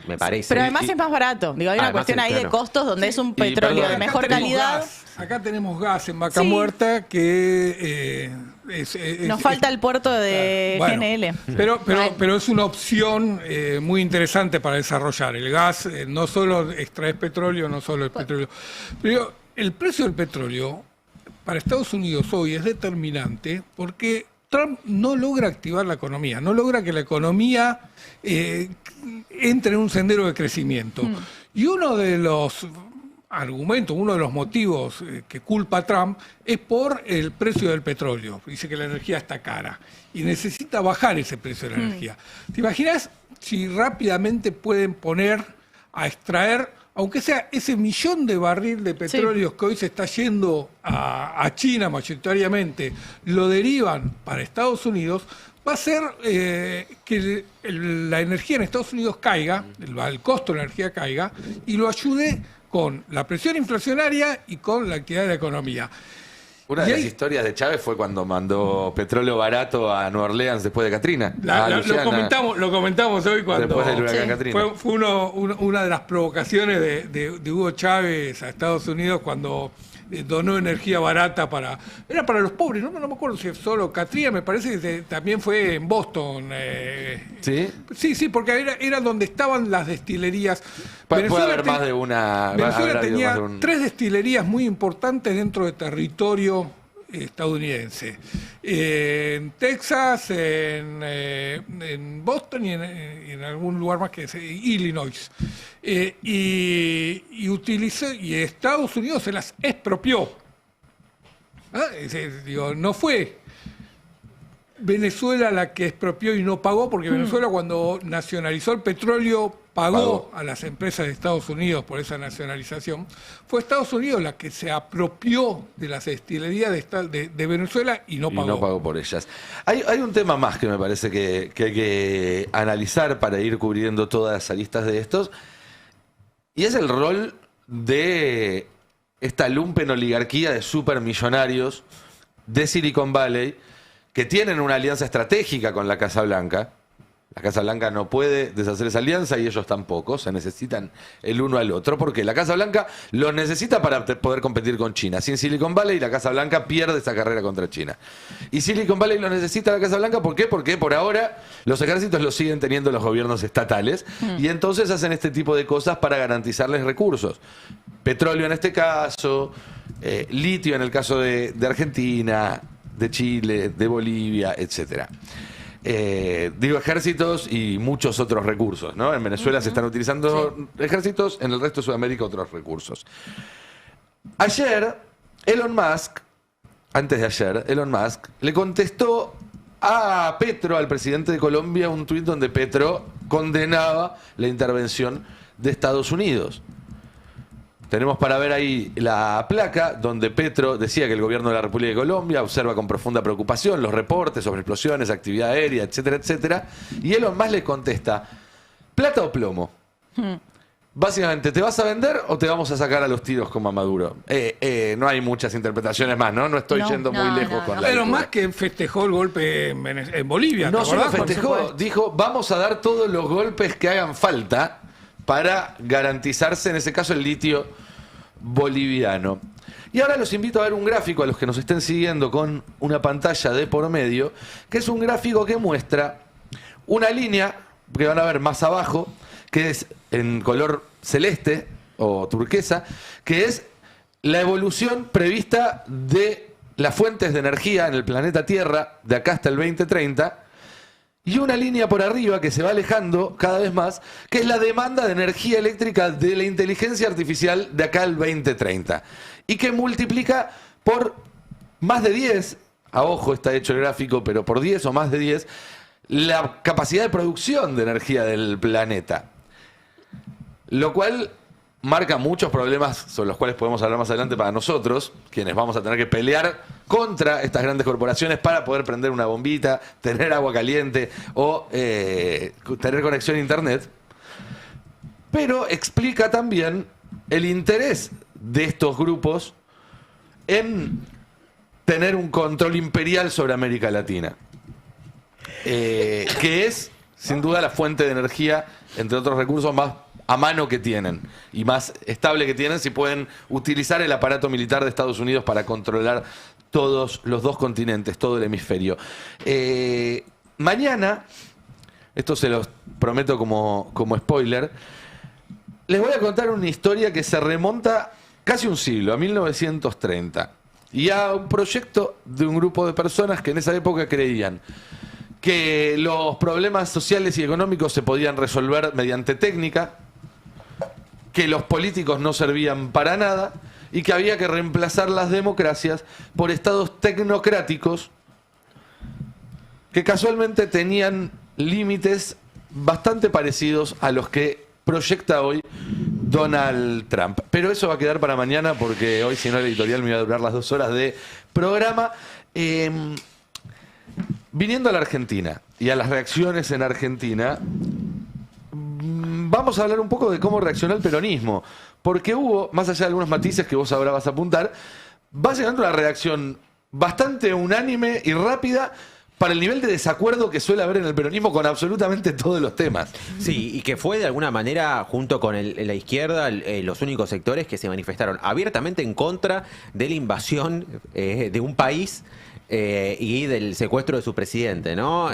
S3: Me parece.
S4: Pero además es más barato. Digo, hay una cuestión ahí de costos donde es un petróleo
S1: perdón,
S4: de mejor calidad.
S5: Acá tenemos gas en Vaca Muerta que
S4: nos falta el puerto de
S5: bueno,
S4: GNL.
S5: Pero es una opción muy interesante para desarrollar. El gas, no solo extraes petróleo, no solo el petróleo. Pero el precio del petróleo para Estados Unidos hoy es determinante porque Trump no logra activar la economía, no logra que la economía entre en un sendero de crecimiento. Y uno de los argumento, uno de los motivos que culpa a Trump es por el precio del petróleo. Dice que la energía está cara y necesita bajar ese precio de la energía. ¿Te imaginas si rápidamente pueden poner a extraer, aunque sea ese 1 millón de barril de petróleo que hoy se está yendo a China mayoritariamente, lo derivan para Estados Unidos? Va a ser que la energía en Estados Unidos caiga, el costo de la energía caiga, y lo ayude con la presión inflacionaria y con la actividad de la economía.
S1: Una de las historias de Chávez fue cuando mandó petróleo barato a Nueva Orleans después de Katrina.
S5: Lo comentamos hoy cuando
S1: después del huracán Katrina.
S5: Fue una de las provocaciones de Hugo Chávez a Estados Unidos cuando donó energía barata era para los pobres, no me acuerdo si es solo Katrina, me parece que también fue en Boston.
S1: ¿Sí?
S5: Sí, porque era donde estaban las destilerías.
S1: Puede haber más de una.
S5: Venezuela tenía 3 destilerías muy importantes dentro del territorio estadounidense. En Texas, en Boston y en algún lugar más que es Illinois. Y Estados Unidos se las expropió. No fue Venezuela la que expropió y no pagó, porque Venezuela cuando nacionalizó el petróleo pagó a las empresas de Estados Unidos por esa nacionalización. Fue Estados Unidos la que se apropió de las destilerías de Venezuela y no pagó.
S1: Y no pagó por ellas. Hay un tema más que me parece que hay que analizar para ir cubriendo todas las aristas de estos, y es el rol de esta lumpen oligarquía de supermillonarios de Silicon Valley que tienen una alianza estratégica con la Casa Blanca. La Casa Blanca no puede deshacer esa alianza y ellos tampoco, se necesitan el uno al otro, porque la Casa Blanca lo necesita para poder competir con China. Sin Silicon Valley, la Casa Blanca pierde esa carrera contra China. Y Silicon Valley lo necesita la Casa Blanca, ¿por qué? Porque por ahora los ejércitos los siguen teniendo los gobiernos estatales y entonces hacen este tipo de cosas para garantizarles recursos. Petróleo en este caso, litio en el caso de Argentina, de Chile, de Bolivia, etcétera. Ejércitos y muchos otros recursos, ¿no? En Venezuela se están utilizando ejércitos, en el resto de Sudamérica otros recursos. Antes de ayer, Elon Musk le contestó a Petro, al presidente de Colombia, un tuit donde Petro condenaba la intervención de Estados Unidos. Tenemos para ver ahí la placa donde Petro decía que el gobierno de la República de Colombia observa con profunda preocupación los reportes sobre explosiones, actividad aérea, etcétera, etcétera. Y Elon Musk le contesta, ¿plata o plomo? Básicamente, ¿te vas a vender o te vamos a sacar a los tiros como a Maduro? No hay muchas interpretaciones más, ¿no? No estoy yendo muy lejos con la
S5: Elon Musk que festejó el golpe en Bolivia.
S1: No solo festejó, dijo, vamos a dar todos los golpes que hagan falta para garantizarse, en ese caso, el litio boliviano. Y ahora los invito a ver un gráfico a los que nos estén siguiendo con una pantalla de por medio, que es un gráfico que muestra una línea, que van a ver más abajo, que es en color celeste o turquesa, que es la evolución prevista de las fuentes de energía en el planeta Tierra de acá hasta el 2030, y una línea por arriba que se va alejando cada vez más, que es la demanda de energía eléctrica de la inteligencia artificial de acá al 2030. Y que multiplica por más de 10, a ojo está hecho el gráfico, pero por 10 o más de 10, la capacidad de producción de energía del planeta. Lo cual marca muchos problemas sobre los cuales podemos hablar más adelante para nosotros, quienes vamos a tener que pelear contra estas grandes corporaciones para poder prender una bombita, tener agua caliente o tener conexión a internet. Pero explica también el interés de estos grupos en tener un control imperial sobre América Latina, que es sin duda la fuente de energía, entre otros recursos, más a mano que tienen y más estable que tienen si pueden utilizar el aparato militar de Estados Unidos para controlar todos los 2 continentes, todo el hemisferio. Mañana, esto se los prometo como spoiler, les voy a contar una historia que se remonta casi un siglo, a 1930, y a un proyecto de un grupo de personas que en esa época creían que los problemas sociales y económicos se podían resolver mediante técnica, que los políticos no servían para nada y que había que reemplazar las democracias por estados tecnocráticos que casualmente tenían límites bastante parecidos a los que proyecta hoy Donald Trump. Pero eso va a quedar para mañana porque hoy, si no, el editorial me iba a durar las 2 horas de programa. Viniendo a la Argentina y a las reacciones en Argentina, vamos a hablar un poco de cómo reaccionó el peronismo. Porque hubo, más allá de algunos matices que vos ahora vas a apuntar, básicamente una reacción bastante unánime y rápida para el nivel de desacuerdo que suele haber en el peronismo con absolutamente todos los temas.
S3: Sí, y que fue de alguna manera, junto con la izquierda, los únicos sectores que se manifestaron abiertamente en contra de la invasión de un país y del secuestro de su presidente, ¿no?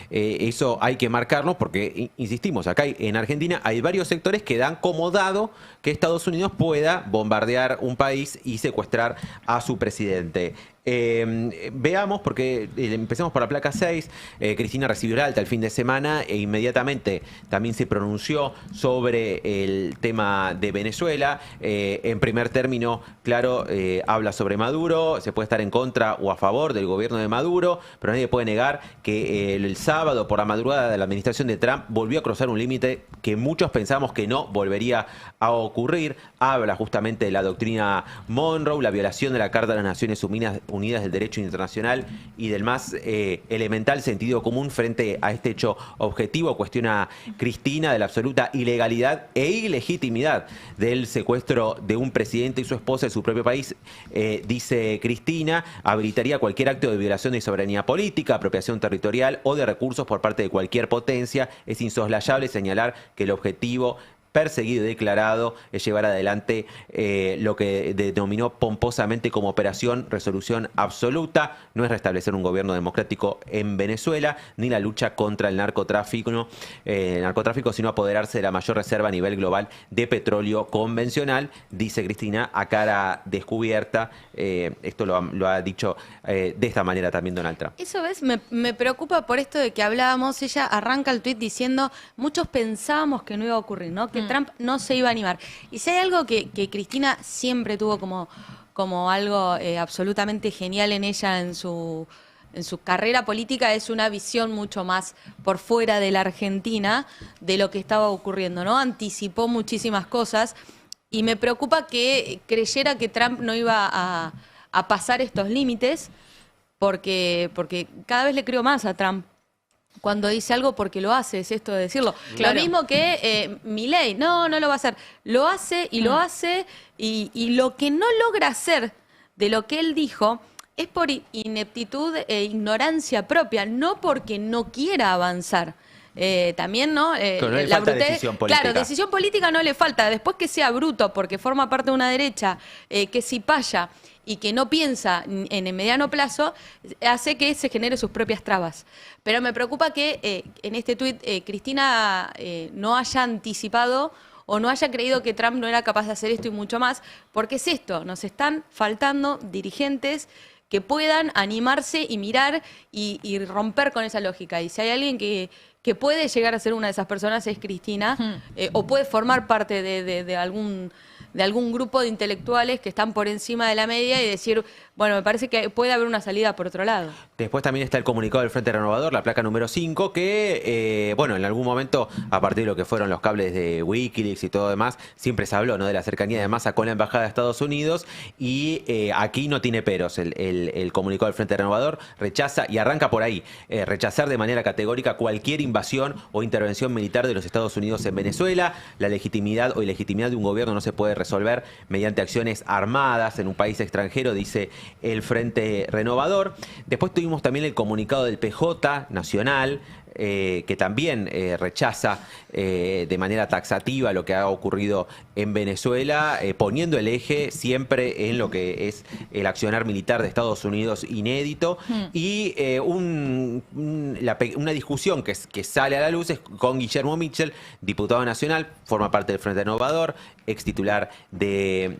S3: Eso hay que marcarlo porque, insistimos, acá en Argentina hay varios sectores que dan como dado que Estados Unidos pueda bombardear un país y secuestrar a su presidente. Veamos, porque empecemos por la placa 6. Cristina recibió el alta el fin de semana e inmediatamente también se pronunció sobre el tema de Venezuela. En primer término, claro, habla sobre Maduro, se puede estar en contra o a favor del gobierno de Maduro, pero nadie puede negar que el sábado por la madrugada de la administración de Trump volvió a cruzar un límite que muchos pensamos que no volvería a ocurrir. Habla justamente de la doctrina Monroe, la violación de la Carta de las Naciones Unidas del Derecho Internacional y del más elemental sentido común frente a este hecho objetivo. Cuestiona Cristina de la absoluta ilegalidad e ilegitimidad del secuestro de un presidente y su esposa en su propio país. Dice Cristina, habilitaría cualquier acto de violación de soberanía política, apropiación territorial o de recursos por parte de cualquier potencia. Es insoslayable señalar que el objetivo perseguido y declarado es llevar adelante lo que denominó pomposamente como Operación Resolución Absoluta. No es restablecer un gobierno democrático en Venezuela, ni la lucha contra el narcotráfico, sino apoderarse de la mayor reserva a nivel global de petróleo convencional, dice Cristina a cara descubierta. Esto lo ha dicho de esta manera también Donald Trump.
S2: Eso ves, me preocupa por esto de que hablábamos. Ella arranca el tuit diciendo, muchos pensábamos que no iba a ocurrir, ¿no? Que Trump no se iba a animar. Y si hay algo que Cristina siempre tuvo como algo absolutamente genial en ella, en su carrera política, es una visión mucho más por fuera de la Argentina de lo que estaba ocurriendo, ¿no? Anticipó muchísimas cosas y me preocupa que creyera que Trump no iba a pasar estos límites porque cada vez le creo más a Trump cuando dice algo porque lo hace, es esto de decirlo. Claro. Lo mismo que Milei, no lo va a hacer. Lo hace y lo hace y lo que no logra hacer de lo que él dijo es por ineptitud e ignorancia propia, no porque no quiera avanzar. También, ¿no?
S3: Pero no le falta decisión política.
S2: Claro, decisión política no le falta. Después que sea bruto porque forma parte de una derecha que cipaya y que no piensa en el mediano plazo, hace que se genere sus propias trabas. Pero me preocupa que en este tuit Cristina no haya anticipado o no haya creído que Trump no era capaz de hacer esto y mucho más, porque es esto, nos están faltando dirigentes que puedan animarse y mirar y romper con esa lógica. Y si hay alguien que puede llegar a ser una de esas personas es Cristina, o puede formar parte de algún grupo de intelectuales que están por encima de la media y decir, bueno, me parece que puede haber una salida por otro lado.
S3: Después también está el comunicado del Frente Renovador, la placa número 5, que, bueno, en algún momento, a partir de lo que fueron los cables de Wikileaks y todo demás, siempre se habló, ¿no?, de la cercanía de Massa con la Embajada de Estados Unidos y aquí no tiene peros. El comunicado del Frente Renovador rechaza, y arranca por ahí, rechazar de manera categórica cualquier invasión o intervención militar de los Estados Unidos en Venezuela. La legitimidad o ilegitimidad de un gobierno no se puede resolver mediante acciones armadas en un país extranjero, dice el Frente Renovador. Después tuvimos también el comunicado del PJ Nacional, que también rechaza de manera taxativa lo que ha ocurrido en Venezuela, poniendo el eje siempre en lo que es el accionar militar de Estados Unidos inédito y una discusión que sale a la luz es con Guillermo Mitchell, diputado nacional, forma parte del Frente Renovador, ex titular de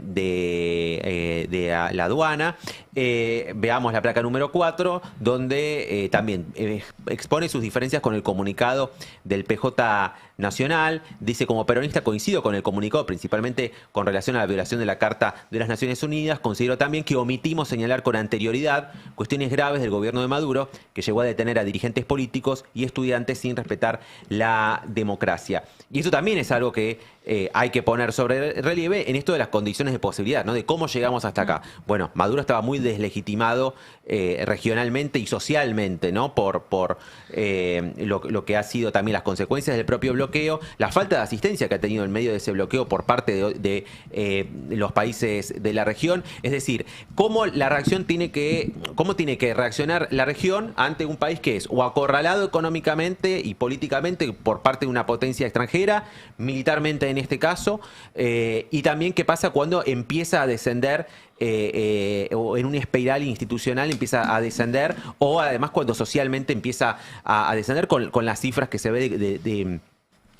S3: la aduana. Veamos la placa número 4, donde también expone sus diferencias con el comunicado del PJ Nacional. Dice: como peronista coincido con el comunicado, principalmente con relación a la violación de la Carta de las Naciones Unidas. Considero también que omitimos señalar con anterioridad cuestiones graves del gobierno de Maduro, que llegó a detener a dirigentes políticos y estudiantes sin respetar la democracia. Y eso también es algo que hay que poner sobre relieve en esto de las condiciones de posibilidad, ¿no? De cómo llegamos hasta acá. Bueno, Maduro estaba muy deslegitimado regionalmente y socialmente, ¿no? Por lo que ha sido también las consecuencias del propio bloqueo, la falta de asistencia que ha tenido en medio de ese bloqueo por parte de los países de la región. Es decir, cómo tiene que reaccionar la región ante un país que es o acorralado económicamente y políticamente por parte de una potencia extranjera, militarmente en este caso, y también qué pasa cuando empieza a descender o en una espiral institucional empieza a descender, o además cuando socialmente empieza a descender con las cifras que se ve de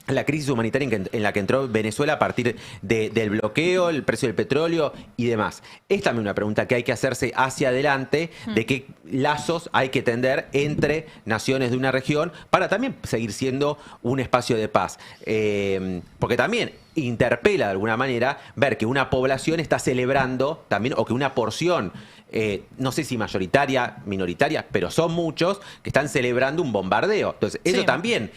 S3: la crisis humanitaria en la que entró Venezuela a partir del bloqueo, el precio del petróleo y demás. Es también una pregunta que hay que hacerse hacia adelante, de qué lazos hay que tender entre naciones de una región para también seguir siendo un espacio de paz. Porque también interpela de alguna manera ver que una población está celebrando también, o que una porción, no sé si mayoritaria, minoritaria, pero son muchos que están celebrando un bombardeo. Entonces, eso también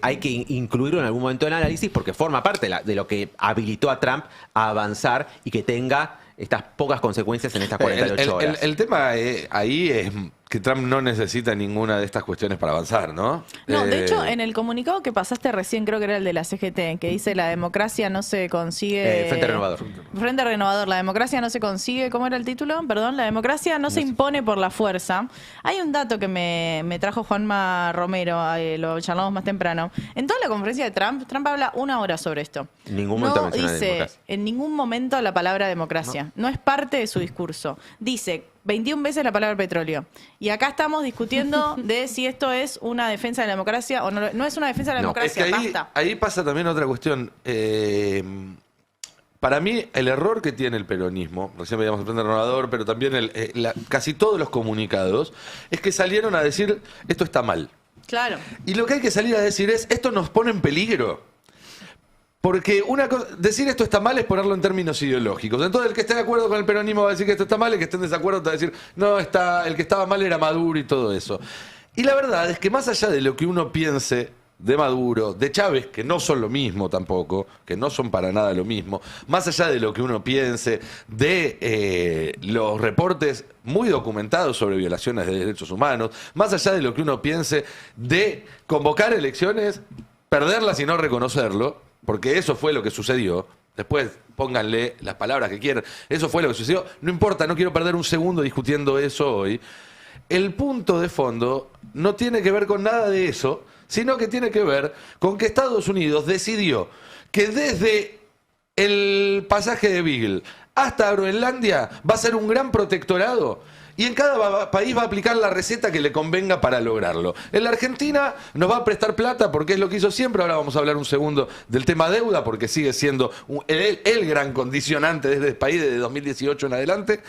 S3: hay que incluirlo en algún momento del análisis, porque forma parte de lo que habilitó a Trump a avanzar y que tenga estas pocas consecuencias en estas 48 horas.
S1: El tema ahí es que Trump no necesita ninguna de estas cuestiones para avanzar, ¿no?
S4: No, de hecho, en el comunicado que pasaste recién, creo que era el de la CGT, que dice: la democracia no se consigue...
S3: Frente Renovador.
S4: Frente Renovador, la democracia no se consigue... ¿Cómo era el título? Perdón, la democracia no se impone por la fuerza. Hay un dato que me trajo Juanma Romero, lo charlamos más temprano. En toda la conferencia de Trump habla 1 hora sobre esto.
S3: En ningún momento
S4: no
S3: menciona
S4: dice
S3: democracia.
S4: en ningún momento la palabra democracia. No es parte de su discurso. Dice 21 veces la palabra petróleo. Y acá estamos discutiendo de si esto es una defensa de la democracia o no. No es una defensa de la democracia,
S1: es que
S4: basta.
S1: ahí pasa también otra cuestión. Para mí, el error que tiene el peronismo, recién veíamos el Frente Renovador, pero también casi todos los comunicados, es que salieron a decir: esto está mal.
S4: Claro.
S1: Y lo que hay que salir a decir es: esto nos pone en peligro. Porque decir esto está mal es ponerlo en términos ideológicos. Entonces, el que esté de acuerdo con el peronismo va a decir que esto está mal, el que esté en desacuerdo va a decir: no, el que estaba mal era Maduro y todo eso. Y la verdad es que más allá de lo que uno piense de Maduro, de Chávez, que no son lo mismo tampoco, que no son para nada lo mismo, más allá de lo que uno piense de los reportes muy documentados sobre violaciones de derechos humanos, más allá de lo que uno piense de convocar elecciones, perderlas y no reconocerlo, porque eso fue lo que sucedió. Después pónganle las palabras que quieran. Eso fue lo que sucedió. No importa, no quiero perder un segundo discutiendo eso hoy. El punto de fondo no tiene que ver con nada de eso, sino que tiene que ver con que Estados Unidos decidió que desde el pasaje de Beagle hasta Groenlandia va a ser un gran protectorado. Y en cada país va a aplicar la receta que le convenga para lograrlo. En la Argentina nos va a prestar plata porque es lo que hizo siempre. Ahora vamos a hablar un segundo del tema deuda, porque sigue siendo el gran condicionante desde el país desde 2018 en adelante.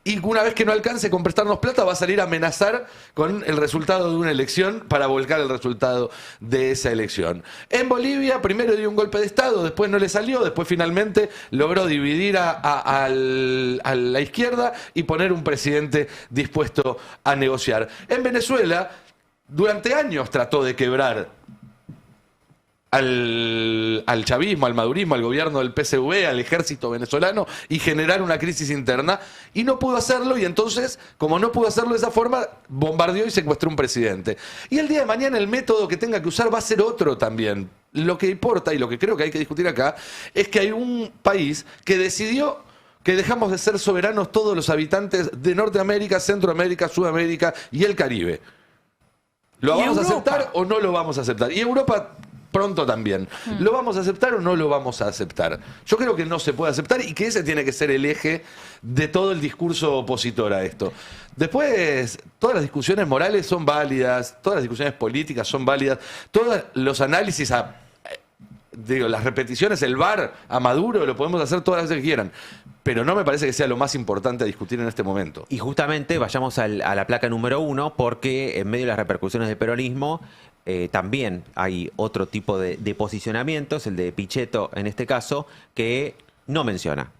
S1: Y una vez que no alcance con prestarnos plata, va a salir a amenazar con el resultado de una elección para volcar el resultado de esa elección. En Bolivia primero dio un golpe de Estado, después no le salió, después finalmente logró dividir a la izquierda y poner un presidente dispuesto a negociar. En Venezuela, durante años trató de quebrar al chavismo, al madurismo, al gobierno del PSV, al ejército venezolano y generar una crisis interna, y no pudo hacerlo, y entonces, como no pudo hacerlo de esa forma, bombardeó y secuestró un presidente. Y el día de mañana el método que tenga que usar va a ser otro también. Lo que importa y lo que creo que hay que discutir acá es que hay un país que decidió que dejamos de ser soberanos todos los habitantes de Norteamérica, Centroamérica, Sudamérica y el Caribe. ¿Lo vamos a aceptar o no lo vamos a aceptar? Y Europa pronto también. ¿Lo vamos a aceptar o no lo vamos a aceptar? Yo creo que no se puede aceptar y que ese tiene que ser el eje de todo el discurso opositor a esto. Después, todas las discusiones morales son válidas, todas las discusiones políticas son válidas, todos los análisis digo, las repeticiones, el VAR a Maduro, lo podemos hacer todas las veces que quieran. Pero no me parece que sea lo más importante a discutir en este momento.
S3: Y justamente vayamos a la placa número 1, porque en medio de las repercusiones del peronismo también hay otro tipo de posicionamientos, el de Pichetto en este caso, que no menciona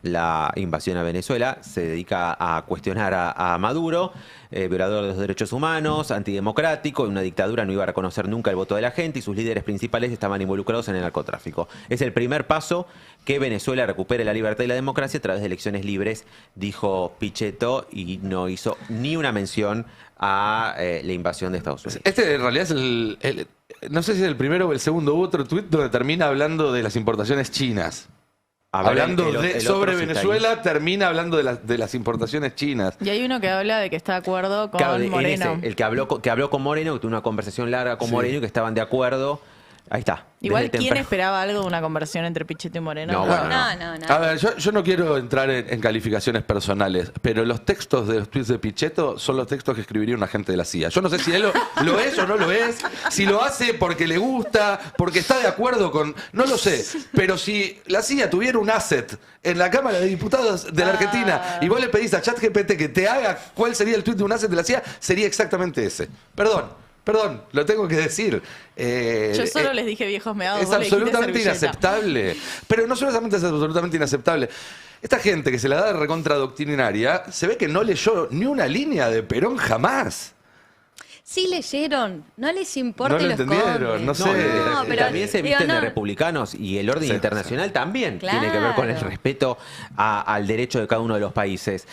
S3: la invasión a Venezuela, se dedica a cuestionar a Maduro, violador de los derechos humanos, antidemocrático, en una dictadura no iba a reconocer nunca el voto de la gente y sus líderes principales estaban involucrados en el narcotráfico. Es el primer paso que Venezuela recupere la libertad y la democracia a través de elecciones libres, dijo Pichetto, y no hizo ni una mención a la invasión de Estados Unidos.
S1: Este en realidad es no sé si es el primero o el segundo, otro tuit donde termina hablando de las importaciones chinas. Hablando sobre Venezuela, termina hablando de las importaciones chinas.
S4: Y hay uno que habla de que está de acuerdo con
S3: Claro,
S4: Moreno.
S3: el que habló con Moreno, que tuvo una conversación larga con Moreno y que estaban de acuerdo. Ahí está.
S4: Igual,
S3: Desde
S4: ¿quién
S3: temprano.
S4: esperaba algo de una conversación entre Pichetto y Moreno?
S3: No, bueno,
S2: No.
S1: A ver, yo no quiero entrar en calificaciones personales, pero los textos de los tweets de Pichetto son los textos que escribiría un agente de la CIA. Yo no sé si él lo es o no lo es, si lo hace porque le gusta, porque está de acuerdo con... No lo sé, pero si la CIA tuviera un asset en la Cámara de Diputados de la Argentina y vos le pedís a ChatGPT que te haga cuál sería el tweet de un asset de la CIA, sería exactamente ese. Perdón, lo tengo que decir.
S4: Yo solo les dije viejos meados.
S1: Es
S4: vos le dijiste
S1: absolutamente
S4: servilleta.
S1: inaceptable. Pero no solamente es absolutamente inaceptable. Esta gente que se la da de recontra doctrinaria, se ve que no leyó ni una línea de Perón jamás.
S2: Sí leyeron, no les importa
S1: No lo
S2: los
S1: entendieron,
S2: condes.
S1: no sé.
S2: pero
S3: también se
S2: digo,
S3: visten de
S2: no.
S3: republicanos y el orden
S1: Sí,
S3: internacional también tiene que ver con el
S2: Claro.
S3: respeto al derecho de cada uno de los países.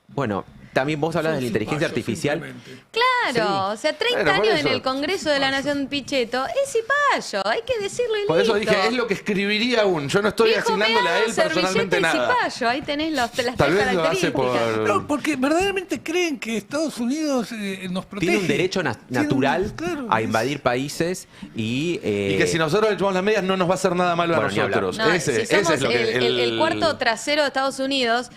S3: Bueno, también vos hablas de la inteligencia artificial.
S2: Claro, o sea, 30
S1: Bueno, por
S2: años en
S1: eso.
S2: el Congreso de la Nación Pichetto, es cipayo, hay que decirlo y
S1: Por eso
S2: listo.
S1: dije, es lo que escribiría aún. Yo no estoy
S2: Viejo
S1: asignándole a
S2: meado,
S1: él personalmente
S2: servilleta y
S1: nada.
S2: cipayo, ahí tenés las tres
S1: Tal vez lo hace
S2: características.
S1: por...
S5: No, porque verdaderamente creen que Estados Unidos nos protege.
S3: Tiene un derecho natural
S5: claro,
S3: a invadir países y...
S1: Y que si nosotros le echamos las medias no nos va a hacer nada malo a
S3: Bueno, ni hablar.
S1: nosotros.
S2: No,
S1: ese
S2: si somos
S1: es lo que...
S2: el cuarto trasero de Estados Unidos,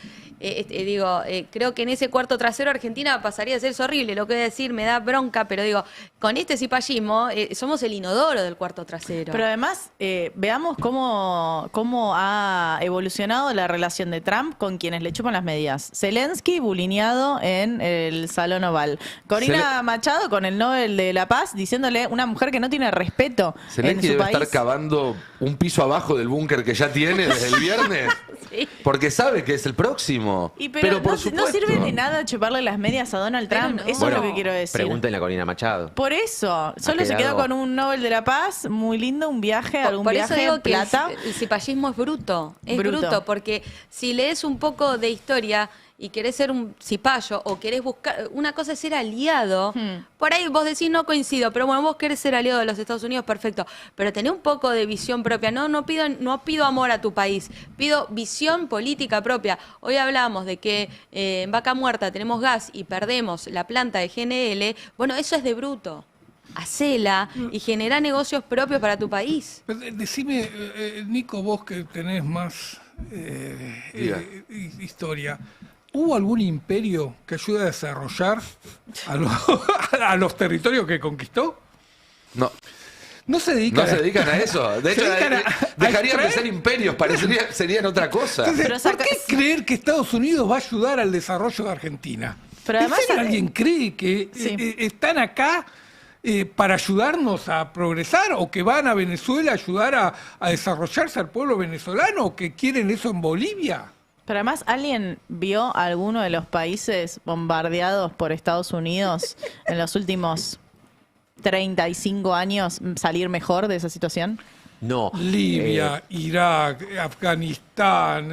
S2: creo que en ese cuarto trasero Argentina pasaría a ser horrible. Lo que voy a decir me da bronca, pero digo, con este cipallismo somos el inodoro del cuarto trasero.
S4: Pero además, veamos cómo ha evolucionado la relación de Trump con quienes le chupan las medias. Zelensky bulineado en el Salón Oval. Corina Machado con el Nobel de la Paz diciéndole una mujer que no tiene respeto en
S1: Zelensky
S4: su
S1: debe
S4: país.
S1: estar cavando un piso abajo del búnker que ya tiene desde el viernes.
S2: Sí.
S1: Porque sabe que es el próximo.
S4: Pero
S1: por
S4: no
S1: supuesto.
S4: sirve de nada chuparle las medias a Donald
S2: Pero
S4: Trump.
S2: no.
S4: Eso
S2: Bueno,
S4: es lo que quiero decir.
S3: Pregúntenle a Corina Machado.
S4: Por eso, solo se quedó
S3: quedado-
S4: con un Nobel de la Paz, muy lindo, un viaje, algún
S2: Por
S4: viaje,
S2: eso digo que
S4: plata.
S2: el cipallismo es bruto. Es
S4: Bruto.
S2: bruto, porque si lees un poco de historia y querés ser un cipayo o querés buscar... Una cosa es ser aliado. Por ahí vos decís no coincido, pero bueno, vos querés ser aliado de los Estados Unidos, perfecto. Pero tenés un poco de visión propia. No pido amor a tu país, pido visión política propia. Hoy hablamos de que en Vaca Muerta tenemos gas y perdemos la planta de GNL. Bueno, eso es de bruto. Hacela y genera negocios propios para tu país.
S5: Decime, Nico, vos que tenés más
S1: Diga.
S5: historia, ¿hubo algún imperio que ayude a desarrollar a los territorios que conquistó?
S1: No,
S5: No se dedican,
S1: no se dedican a eso. De
S5: Se
S1: hecho,
S5: dedican a
S1: dejarían de
S5: extraer.
S1: ser imperios, serían otra cosa.
S5: Entonces,
S4: Pero
S5: ¿por
S4: saca-
S5: qué creer que Estados Unidos va a ayudar al desarrollo de Argentina?
S4: Pero
S5: ¿En
S4: además,
S5: serio alguien cree que
S4: sí.
S5: están acá para ayudarnos a progresar o que van a Venezuela a ayudar a desarrollarse al pueblo venezolano o que quieren eso en Bolivia?
S4: Pero además, ¿alguien vio a alguno de los países bombardeados por Estados Unidos en los últimos 35 años salir mejor de esa situación?
S3: No.
S5: Libia, Irak, Afganistán.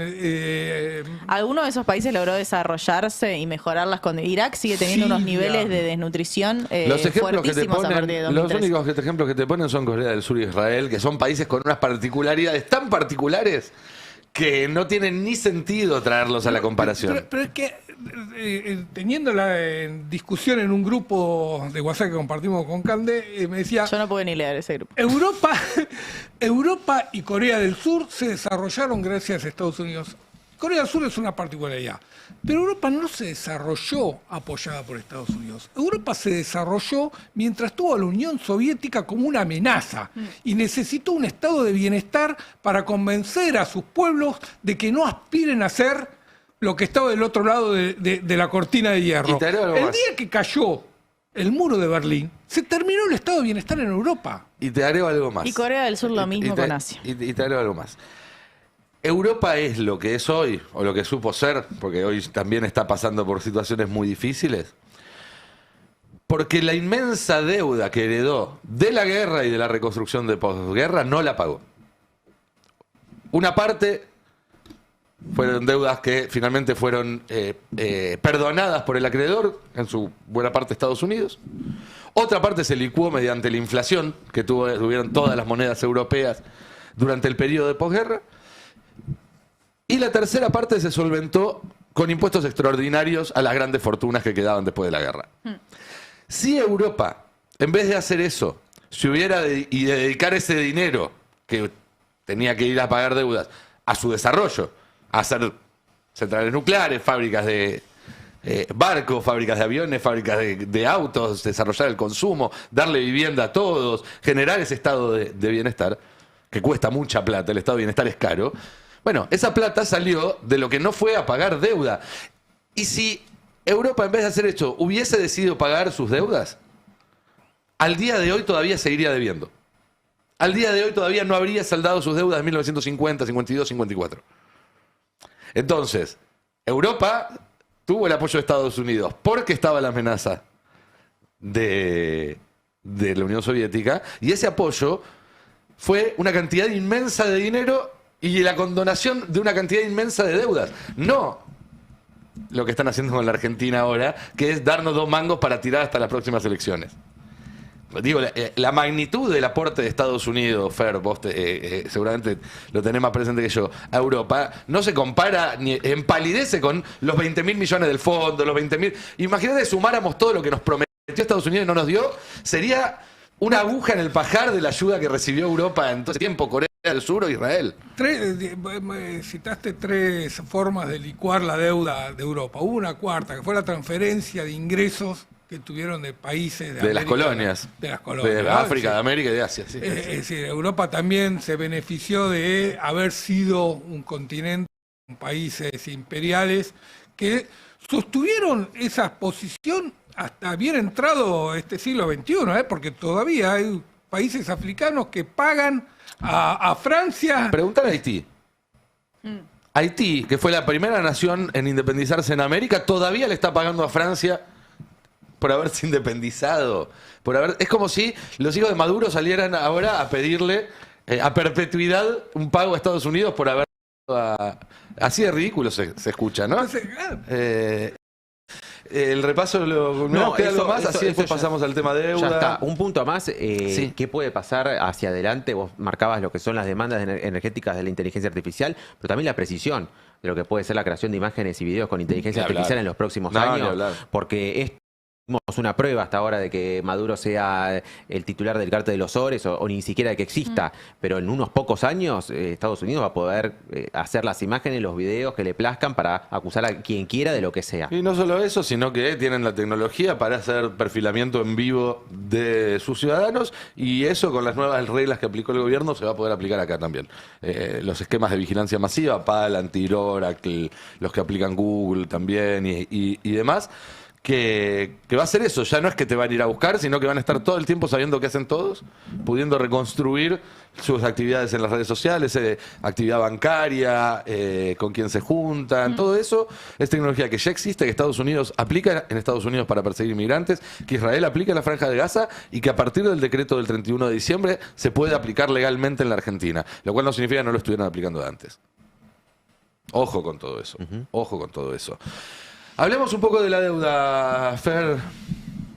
S4: ¿Alguno de esos países logró desarrollarse y mejorar las condiciones? Irak sigue teniendo unos
S5: Siria.
S4: niveles de desnutrición
S1: Los ejemplos que te
S4: fuertísimos a partir de
S1: ponen, los
S4: 2003.
S1: únicos ejemplos que te ponen son Corea del Sur y Israel, que son países con unas particularidades tan particulares que no tienen ni sentido traerlos a la comparación.
S5: Pero es que teniendo la discusión en un grupo de WhatsApp que compartimos con Cande, me decía,
S4: Yo no puedo ni leer ese grupo.
S5: Europa y Corea del Sur se desarrollaron gracias a Estados Unidos. Corea del Sur es una particularidad. Pero Europa no se desarrolló apoyada por Estados Unidos. Europa se desarrolló mientras tuvo a la Unión Soviética como una amenaza y necesitó un estado de bienestar para convencer a sus pueblos de que no aspiren a ser lo que estaba del otro lado de la cortina de hierro.
S1: Y te haré algo
S5: El
S1: más.
S5: día que cayó el muro de Berlín, se terminó el estado de bienestar en Europa.
S1: Y te agrego algo más.
S4: Y Corea del Sur lo mismo
S1: te-
S4: con Asia.
S1: Y te agrego algo más. Europa es lo que es hoy, o lo que supo ser, porque hoy también está pasando por situaciones muy difíciles, porque la inmensa deuda que heredó de la guerra y de la reconstrucción de posguerra no la pagó. Una parte fueron deudas que finalmente fueron perdonadas por el acreedor, en su buena parte Estados Unidos. Otra parte se licuó mediante la inflación que tuvieron todas las monedas europeas durante el periodo de posguerra. Y la tercera parte se solventó con impuestos extraordinarios a las grandes fortunas que quedaban después de la guerra. Si Europa, en vez de hacer eso, se hubiera y de dedicar ese dinero que tenía que ir a pagar deudas a su desarrollo, a hacer centrales nucleares, fábricas de barcos, fábricas de aviones, fábricas de autos, desarrollar el consumo, darle vivienda a todos, generar ese estado de bienestar, que cuesta mucha plata, el estado de bienestar es caro. Bueno, esa plata salió de lo que no fue a pagar deuda. Y si Europa, en vez de hacer esto, hubiese decidido pagar sus deudas, al día de hoy todavía seguiría debiendo. Al día de hoy todavía no habría saldado sus deudas de 1950, 52, 54. Entonces, Europa tuvo el apoyo de Estados Unidos porque estaba la amenaza de la Unión Soviética, y ese apoyo fue una cantidad inmensa de dinero y la condonación de una cantidad inmensa de deudas. No lo que están haciendo con la Argentina ahora, que es darnos 2 mangos para tirar hasta las próximas elecciones. Digo, la magnitud del aporte de Estados Unidos, Fer, vos seguramente lo tenés más presente que yo, a Europa, no se compara ni empalidece con los 20.000 millones del fondo, los 20.000... Imagínate, sumáramos todo lo que nos prometió Estados Unidos y no nos dio, sería una aguja en el pajar de la ayuda que recibió Europa en todo ese tiempo, Corea del Sur o Israel.
S5: Citaste 3 formas de licuar la deuda de Europa. Hubo una cuarta, que fue la transferencia de ingresos que tuvieron de países
S1: De
S5: América,
S1: las colonias.
S5: de las colonias,
S1: De
S5: ¿no?
S1: África,
S5: Sí.
S1: de América y de Asia. Sí.
S5: Es decir, Europa también se benefició de haber sido un continente con países imperiales que sostuvieron esa posición hasta bien entrado este siglo XXI, porque todavía hay países africanos que pagan a Francia.
S1: Preguntale a Haití. Haití, que fue la primera nación en independizarse en América, todavía le está pagando a Francia por haberse independizado. Es como si los hijos de Maduro salieran ahora a pedirle a perpetuidad un pago a Estados Unidos por haber... así de ridículo se escucha, ¿no?
S5: Entonces, claro,
S1: El repaso, ¿no queda algo más? Así después
S3: ya-
S1: pasamos al tema de deuda.
S3: Ya está. Un punto más.
S1: Sí.
S3: ¿Qué puede pasar hacia adelante? Vos marcabas lo que son las demandas energéticas de la inteligencia artificial, pero también la precisión de lo que puede ser la creación de imágenes y videos con inteligencia
S1: Ni hablar.
S3: artificial en los próximos
S1: No, ni
S3: años.
S1: hablar.
S3: Porque tuvimos una prueba hasta ahora de que Maduro sea el titular del cártel de los Ores o ni siquiera de que exista, pero en unos pocos años Estados Unidos va a poder hacer las imágenes, los videos que le plazcan para acusar a quien quiera de lo que sea.
S1: Y no solo eso, sino que tienen la tecnología para hacer perfilamiento en vivo de sus ciudadanos, y eso con las nuevas reglas que aplicó el gobierno se va a poder aplicar acá también. Los esquemas de vigilancia masiva, Palantir, Oracle, los que aplican Google también y demás, que va a ser eso. Ya no es que te van a ir a buscar, sino que van a estar todo el tiempo sabiendo qué hacen todos, pudiendo reconstruir sus actividades en las redes sociales, actividad bancaria, con quién se juntan, todo eso es tecnología que ya existe, que Estados Unidos aplica en Estados Unidos para perseguir inmigrantes, que Israel aplica en la Franja de Gaza y que a partir del decreto del 31 de diciembre se puede aplicar legalmente en la Argentina, lo cual no significa que no lo estuvieran aplicando antes. Ojo con todo eso, ojo con todo eso. Hablemos un poco de la deuda, Fer.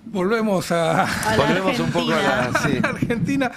S5: volvemos a
S4: A la
S1: Volvemos un poco a la... sí.
S5: Argentina,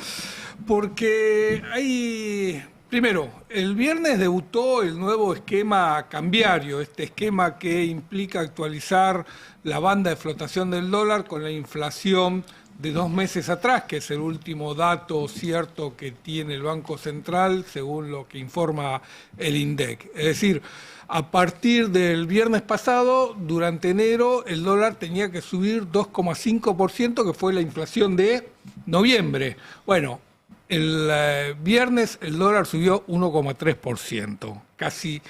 S5: porque hay... Primero, el viernes debutó el nuevo esquema cambiario, este esquema que implica actualizar la banda de flotación del dólar con la inflación de 2 meses atrás, que es el último dato cierto que tiene el Banco Central, según lo que informa el INDEC. Es decir, a partir del viernes pasado, durante enero, el dólar tenía que subir 2,5%, que fue la inflación de noviembre. Bueno, el viernes el dólar subió 1,3%, casi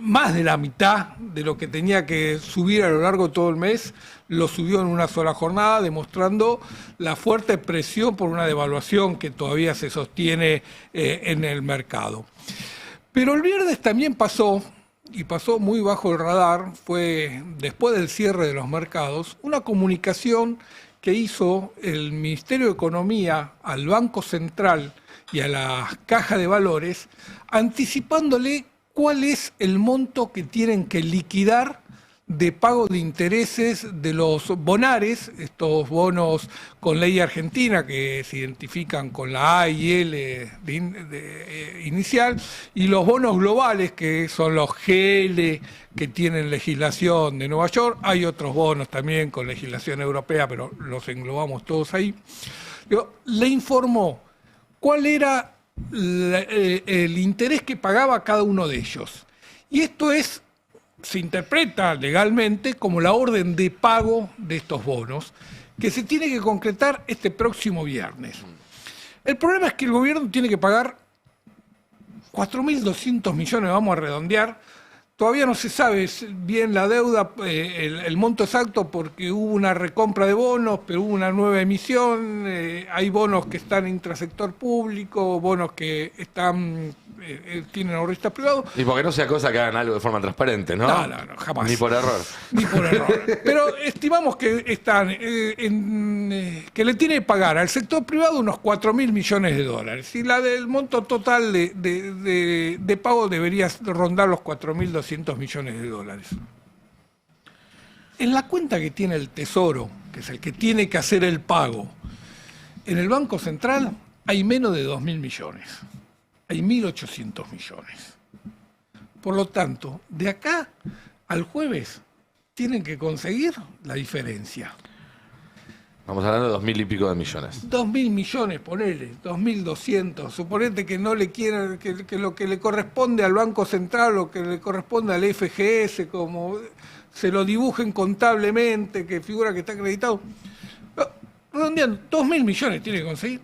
S5: más de la mitad de lo que tenía que subir a lo largo de todo el mes, lo subió en una sola jornada, demostrando la fuerte presión por una devaluación que todavía se sostiene en el mercado. Pero el viernes también pasó, y pasó muy bajo el radar, fue después del cierre de los mercados, una comunicación que hizo el Ministerio de Economía al Banco Central y a la Caja de Valores, anticipándole cuál es el monto que tienen que liquidar de pago de intereses de los bonares, estos bonos con ley argentina que se identifican con la A y L inicial, y los bonos globales que son los GL que tienen legislación de Nueva York. Hay otros bonos también con legislación europea, pero los englobamos todos ahí. Le informó cuál era el interés que pagaba cada uno de ellos. Y esto se interpreta legalmente como la orden de pago de estos bonos, que se tiene que concretar este próximo viernes. El problema es que el gobierno tiene que pagar 4.200 millones, vamos a redondear. Todavía no se sabe bien la deuda, el monto exacto, porque hubo una recompra de bonos, pero hubo una nueva emisión, hay bonos que están en intrasector público, bonos que tienen ahorristas privados.
S1: Y porque no sea cosa que hagan algo de forma transparente, ¿no?
S5: No, jamás.
S1: Ni por error.
S5: Ni por error. Pero estimamos que están que le tiene que pagar al sector privado unos 4.000 millones de dólares. Y la del monto total de pago debería rondar los 4.200 millones de dólares. En la cuenta que tiene el Tesoro, que es el que tiene que hacer el pago, en el Banco Central hay menos de 2.000 millones. Hay 1.800 millones. Por lo tanto, de acá al jueves tienen que conseguir la diferencia.
S1: Estamos hablando de 2.000 y pico de millones.
S5: 2.000 millones, ponele, 2.200. Suponete que no le quieran, que lo que le corresponde al Banco Central o que le corresponde al FGS, como se lo dibujen contablemente, que figura que está acreditado. Redondeando, 2.000 millones tiene que conseguir.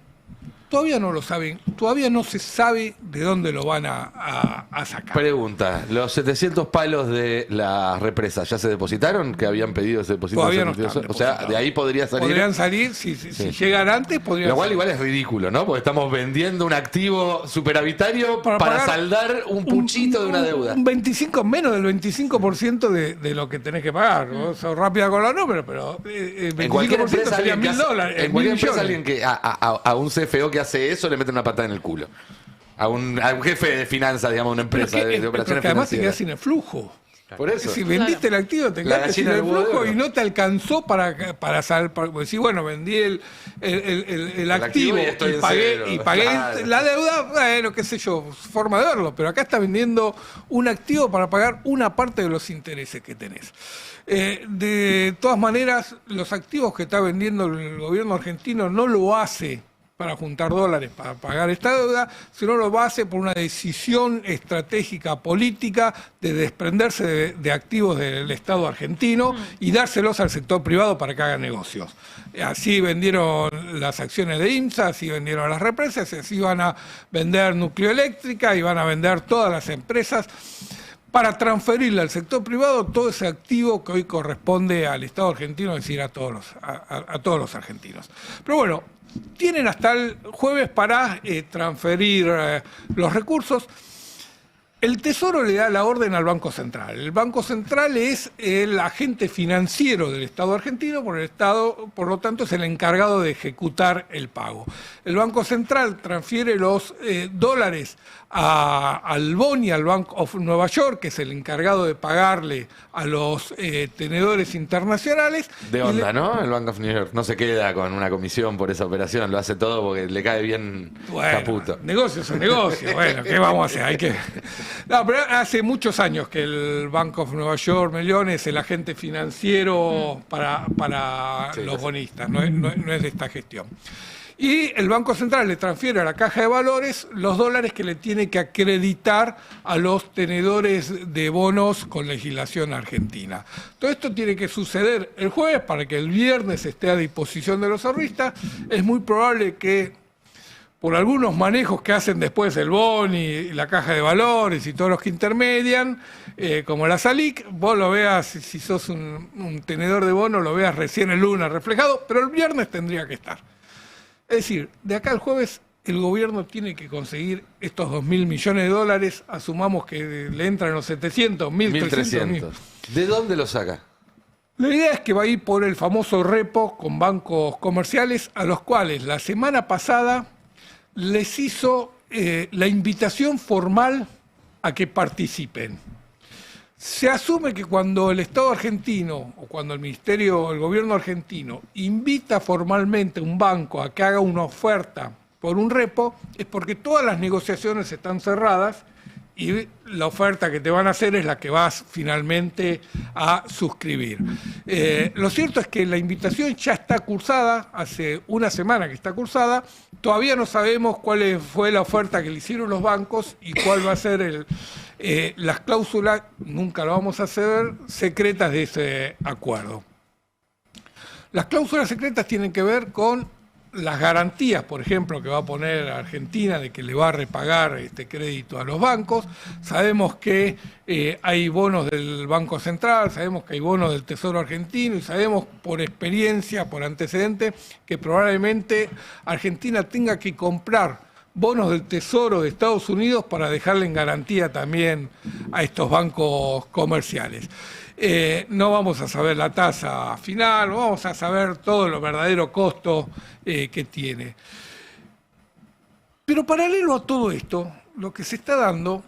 S5: Todavía no lo saben, todavía no se sabe de dónde lo van a sacar.
S1: Pregunta, ¿los 700 palos de la represa ya se depositaron? ¿Que habían pedido ese depósito?
S5: Todavía no están
S1: O sea, de ahí podría salir.
S5: Podrían salir, si llegan antes, podrían
S1: Lo cual
S5: salir.
S1: igual es ridículo, ¿no? Porque estamos vendiendo un activo superavitario para
S5: pagar
S1: saldar un puchito de una deuda.
S5: Menos del 25% de lo que tenés que pagar. ¿No? Sos rápida con los números, pero el 25%
S1: En cualquier empresa,
S5: serían
S1: alguien que
S5: $1.000,
S1: hace, en cualquier empresa,
S5: 1.000
S1: alguien que a un CFO que hace eso le mete una patada en el culo. A un jefe de finanzas, digamos, una empresa de
S5: pero
S1: operaciones
S5: que además te quedás
S1: financieras.
S5: sin el flujo.
S1: Por eso.
S5: Si vendiste el activo, te
S1: La
S5: quedaste sin
S1: gallina
S5: el
S1: del huevo de
S5: flujo
S1: oro.
S5: y no te alcanzó para saber. Decir, bueno, vendí el activo
S1: activo y estoy en
S5: pagué
S1: cero.
S5: Claro. La deuda, bueno, qué sé yo, forma de verlo. Pero acá estás vendiendo un activo para pagar una parte de los intereses que tenés. De todas maneras, los activos que está vendiendo el gobierno argentino no lo hace para juntar dólares para pagar esta deuda, sino lo hace por una decisión estratégica política de desprenderse de activos del Estado argentino y dárselos al sector privado para que haga negocios. Así vendieron las acciones de IMSA, así vendieron las represas, así van a vender Nucleoeléctrica y van a vender todas las empresas para transferirle al sector privado todo ese activo que hoy corresponde al Estado argentino, es decir, a todos los argentinos. Pero bueno, tienen hasta el jueves para transferir los recursos. El Tesoro le da la orden al Banco Central. El Banco Central es el agente financiero del Estado argentino, por lo tanto es el encargado de ejecutar el pago. El Banco Central transfiere los dólares al BONI, al Bank of Nueva York, que es el encargado de pagarle a los tenedores internacionales.
S1: De onda, ¿no? El Bank of New York no se queda con una comisión por esa operación, lo hace todo porque le cae bien
S5: Bueno,
S1: Caputo.
S5: negocios son negocios. Bueno, ¿qué vamos a hacer? No, pero hace muchos años que el Bank of Nueva York Mellon es el agente financiero para
S1: Sí,
S5: los
S1: sí.
S5: bonistas, no es de esta gestión. Y el Banco Central le transfiere a la Caja de Valores los dólares que le tiene que acreditar a los tenedores de bonos con legislación argentina. Todo esto tiene que suceder el jueves para que el viernes esté a disposición de los ahorristas. Es muy probable que por algunos manejos que hacen después el BON y la Caja de Valores y todos los que intermedian, como la SALIC, vos lo veas, si sos un tenedor de bonos, lo veas recién el lunes reflejado, pero el viernes tendría que estar. Es decir, de acá al jueves el gobierno tiene que conseguir estos 2.000 millones de dólares, asumamos que le entran los 700, 1.300.
S1: 1.300. ¿De dónde lo saca?
S5: La idea es que va a ir por el famoso repo con bancos comerciales, a los cuales la semana pasada les hizo la invitación formal a que participen. Se asume que cuando el Estado argentino o cuando el gobierno argentino invita formalmente a un banco a que haga una oferta por un repo, es porque todas las negociaciones están cerradas y la oferta que te van a hacer es la que vas finalmente a suscribir. Lo cierto es que la invitación ya está cursada, hace una semana que está cursada, todavía no sabemos cuál fue la oferta que le hicieron los bancos y cuál va a ser las cláusulas, nunca lo vamos a hacer, secretas de ese acuerdo. Las cláusulas secretas tienen que ver con las garantías, por ejemplo, que va a poner Argentina de que le va a repagar este crédito a los bancos. Sabemos que hay bonos del Banco Central, sabemos que hay bonos del Tesoro Argentino y sabemos por experiencia, por antecedente, que probablemente Argentina tenga que comprar bonos del Tesoro de Estados Unidos para dejarle en garantía también a estos bancos comerciales. No vamos a saber la tasa final, no vamos a saber todo lo verdadero costo que tiene. Pero paralelo a todo esto, lo que se está dando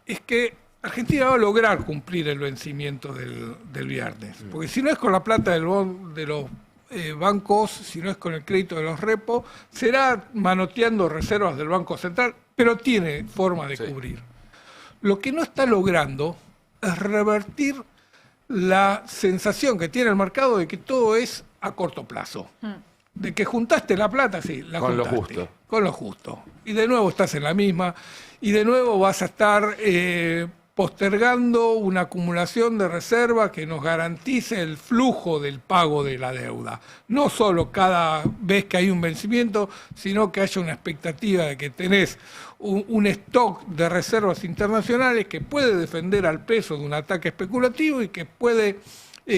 S5: es que Argentina va a lograr cumplir el vencimiento del viernes. Porque si no es con la plata de los bancos, si no es con el crédito de los repos, será manoteando reservas del Banco Central, pero tiene forma de cubrir. Lo que no está logrando es revertir la sensación que tiene el mercado de que todo es a corto plazo. De que juntaste la plata, sí, la
S1: Con lo
S5: juntaste.
S1: justo.
S5: Con lo justo. Y de nuevo estás en la misma, y de nuevo vas a estar postergando una acumulación de reserva que nos garantice el flujo del pago de la deuda. No solo cada vez que hay un vencimiento, sino que haya una expectativa de que tenés un stock de reservas internacionales que puede defender al peso de un ataque especulativo y que puede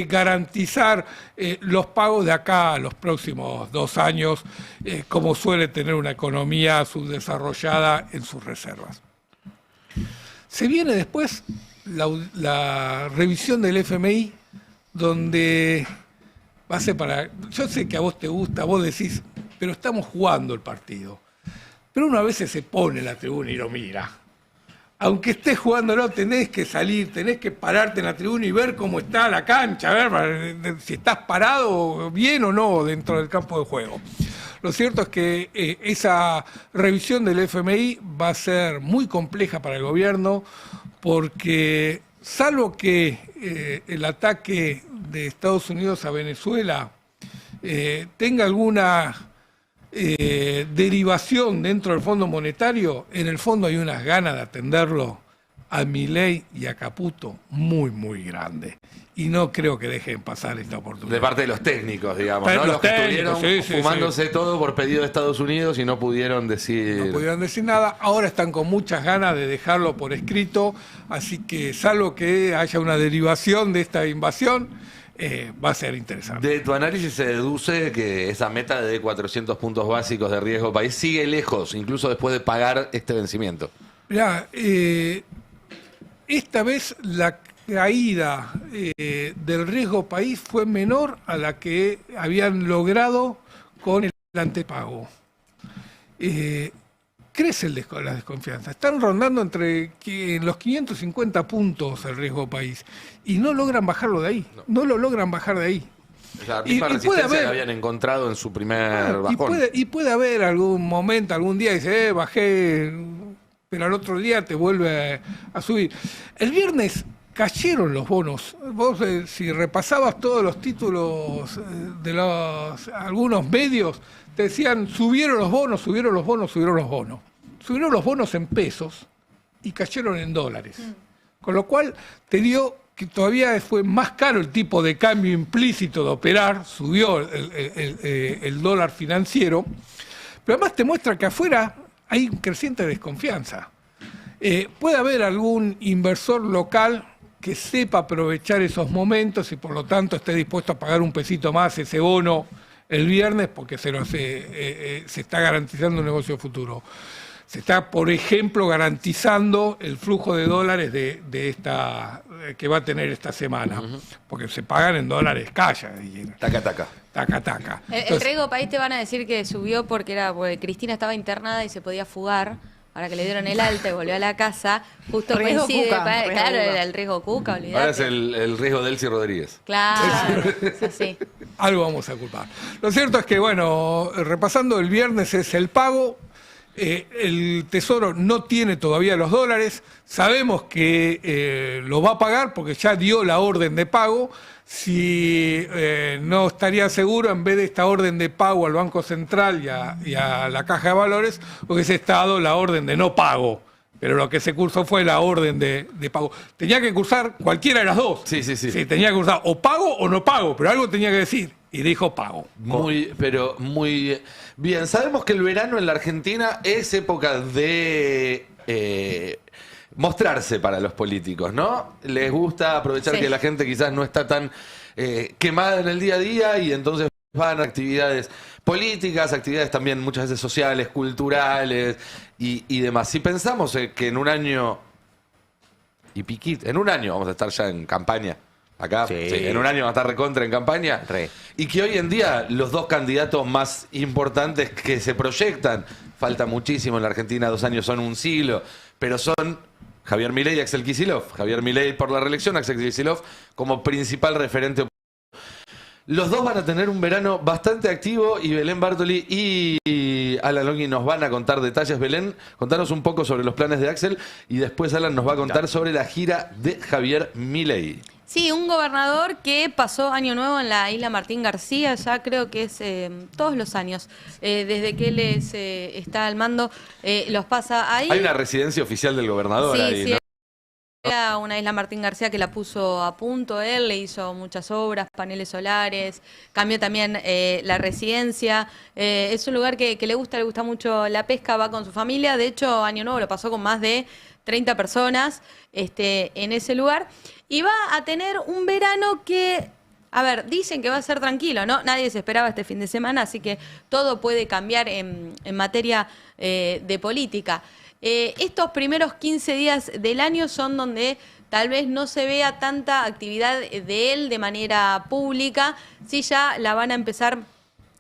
S5: garantizar los pagos de acá a los próximos 2 años, como suele tener una economía subdesarrollada en sus reservas. Se viene después la revisión del FMI, donde va a ser para... Yo sé que a vos te gusta, vos decís, pero estamos jugando el partido. Pero uno a veces se pone en la tribuna y lo mira. Aunque estés jugándolo, tenés que salir, tenés que pararte en la tribuna y ver cómo está la cancha, a ver si estás parado bien o no dentro del campo de juego. Lo cierto es que esa revisión del FMI va a ser muy compleja para el gobierno porque, salvo que el ataque de Estados Unidos a Venezuela tenga alguna derivación dentro del Fondo Monetario, en el fondo hay unas ganas de atenderlo a Milei y a Caputo muy, muy grande. Y no creo que dejen pasar esta oportunidad.
S1: De parte de los técnicos, digamos,
S5: Pero
S1: ¿no?
S5: los
S1: Los que
S5: técnicos,
S1: estuvieron
S5: sí,
S1: fumándose todo por pedido de Estados Unidos y no pudieron decir...
S5: No pudieron decir nada, ahora están con muchas ganas de dejarlo por escrito, así que salvo que haya una derivación de esta invasión, va a ser interesante.
S1: De tu análisis se deduce que esa meta de 400 puntos básicos de riesgo país sigue lejos, incluso después de pagar este vencimiento.
S5: Mirá, esta vez la caída del riesgo país fue menor a la que habían logrado con el antepago. Crece la desconfianza. Están rondando entre los 550 puntos el riesgo país y no logran bajarlo de ahí. No lo logran bajar de ahí.
S1: O sea, la
S5: Y
S1: misma
S5: puede
S1: resistencia
S5: haber-
S1: que habían encontrado en su primer
S5: Y
S1: bajón.
S5: puede haber algún momento, algún día, dice, bajé pero al otro día te vuelve a subir. El viernes cayeron los bonos. Vos, si repasabas todos los títulos de algunos medios, te decían, subieron los bonos, subieron los bonos, subieron los bonos. Subieron los bonos en pesos y cayeron en dólares. Con lo cual te dio que todavía fue más caro el tipo de cambio implícito de operar, subió el dólar financiero, pero además te muestra que afuera hay creciente desconfianza. Puede haber algún inversor local que sepa aprovechar esos momentos y por lo tanto esté dispuesto a pagar un pesito más ese bono el viernes porque se está garantizando un negocio futuro. Se está, por ejemplo, garantizando el flujo de dólares que va a tener esta semana, porque se pagan en dólares calla.
S1: Taca, taca.
S5: Taca, taca.
S2: El riesgo país te van a decir que subió porque Cristina estaba internada y se podía fugar. Ahora que le dieron el alta y volvió a la casa, justo
S4: Riesgo
S2: coincide.
S4: Cuca,
S2: Claro,
S4: riesgo Cuca.
S2: era el riesgo Cuca, olvidate.
S1: Ahora es el riesgo de Elsie Rodríguez.
S2: Claro, es así.
S5: Algo vamos a culpar. Lo cierto es que, bueno, repasando, el viernes es el pago. El Tesoro no tiene todavía los dólares. Sabemos que lo va a pagar porque ya dio la orden de pago. Si no estaría seguro, en vez de esta orden de pago al Banco Central y a la Caja de Valores, hubiese estado la orden de no pago. Pero lo que se cursó fue la orden de pago. Tenía que cursar cualquiera de las dos.
S1: Sí.
S5: Sí, tenía que cursar o pago o no pago, pero algo tenía que decir. Y dijo pago.
S1: Muy bien. Sabemos que el verano en la Argentina es época de mostrarse para los políticos, ¿no? Les gusta aprovechar
S2: Sí.
S1: que la gente quizás no está tan quemada en el día a día y entonces van a actividades políticas, actividades también muchas veces sociales, culturales y demás. Si pensamos que en un año y piquito, en un año vamos a estar ya en campaña. Acá,
S3: Sí.
S1: en un año va a estar recontra en campaña.
S3: Re.
S1: Y que hoy en día los dos candidatos más importantes que se proyectan, falta muchísimo en la Argentina, 2 años son un siglo, pero son Javier Milei y Axel Kicillof. Javier Milei por la reelección, Axel Kicillof como principal referente. Los dos van a tener un verano bastante activo y Belén Bartoli y Alan Longhi nos van a contar detalles. Belén, contanos un poco sobre los planes de Axel y después Alan nos va a contar sobre la gira de Javier Milei.
S2: Sí, un gobernador que pasó Año Nuevo en la isla Martín García, ya creo que es todos los años, desde que él está al mando, los pasa ahí.
S1: Hay una residencia oficial del gobernador
S2: Sí,
S1: ahí,
S2: sí.
S1: ¿no?
S2: Era una isla Martín García que la puso a punto él, le hizo muchas obras, paneles solares, cambió también la residencia. Es un lugar que le gusta mucho la pesca, va con su familia. De hecho, Año Nuevo lo pasó con más de 30 personas en ese lugar. Y va a tener un verano que, a ver, dicen que va a ser tranquilo, ¿no? Nadie se esperaba este fin de semana, así que todo puede cambiar en materia de política. Estos primeros 15 días del año son donde tal vez no se vea tanta actividad de él de manera pública, sí ya la van a empezar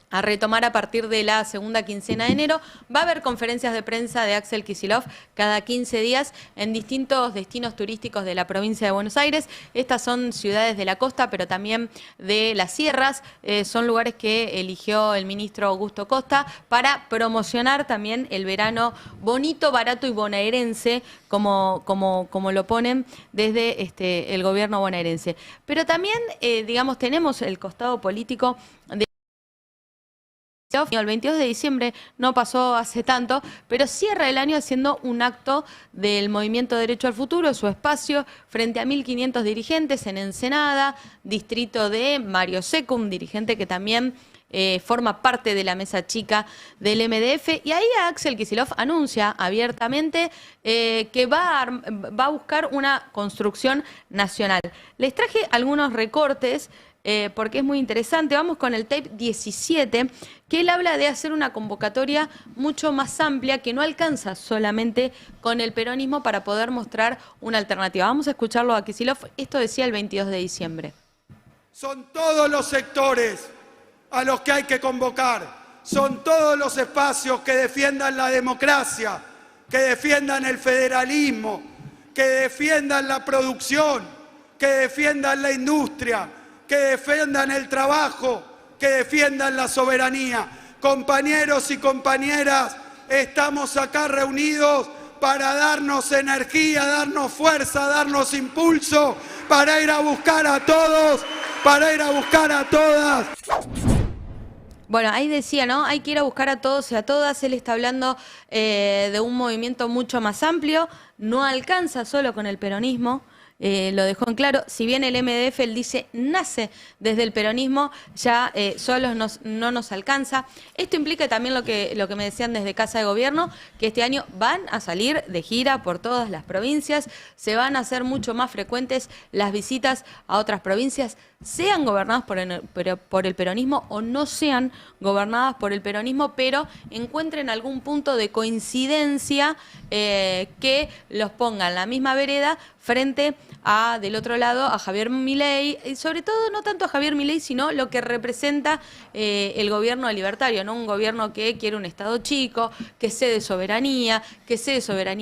S2: a retomar a partir de la segunda quincena de enero. Va a haber conferencias de prensa de Axel Kicillof cada 15 días en distintos destinos turísticos de la provincia de Buenos Aires. Estas son ciudades de la costa, pero también de las sierras. Son lugares que eligió el ministro Augusto Costa para promocionar también el verano bonito, barato y bonaerense, como lo ponen desde el gobierno bonaerense. Pero también, digamos, tenemos el costado político de el 22 de diciembre, no pasó hace tanto, pero cierra el año haciendo un acto del Movimiento Derecho al Futuro, su espacio, frente a 1.500 dirigentes en Ensenada, distrito de Mario Seco, un dirigente que también forma parte de la mesa chica del MDF, y ahí Axel Kicillof anuncia abiertamente que va a buscar una construcción nacional. Les traje algunos recortes porque es muy interesante. Vamos con el tape 17, que él habla de hacer una convocatoria mucho más amplia, que no alcanza solamente con el peronismo para poder mostrar una alternativa. Vamos a escucharlo a Kicillof. Esto decía el 22 de diciembre.
S7: Son todos los sectores a los que hay que convocar. Son todos los espacios que defiendan la democracia, que defiendan el federalismo, que defiendan la producción, que defiendan la industria, que defiendan el trabajo, que defiendan la soberanía. Compañeros y compañeras, estamos acá reunidos para darnos energía, darnos fuerza, darnos impulso, para ir a buscar a todos, para ir a buscar a todas.
S2: Bueno, ahí decía, ¿no? Hay que ir a buscar a todos y a todas. Él está hablando de un movimiento mucho más amplio. No alcanza solo con el peronismo. Lo dejó en claro. Si bien el MDF, él dice, nace desde el peronismo, ya solos no nos alcanza. Esto implica también lo que me decían desde Casa de Gobierno, que este año van a salir de gira por todas las provincias, se van a hacer mucho más frecuentes las visitas a otras provincias, sean gobernadas por el peronismo o no sean gobernadas por el peronismo, pero encuentren algún punto de coincidencia que los ponga en la misma vereda frente a, del otro lado, a Javier Milei, y sobre todo no tanto a Javier Milei, sino lo que representa el gobierno libertario, ¿no? Un gobierno que quiere un Estado chico, que cede soberanía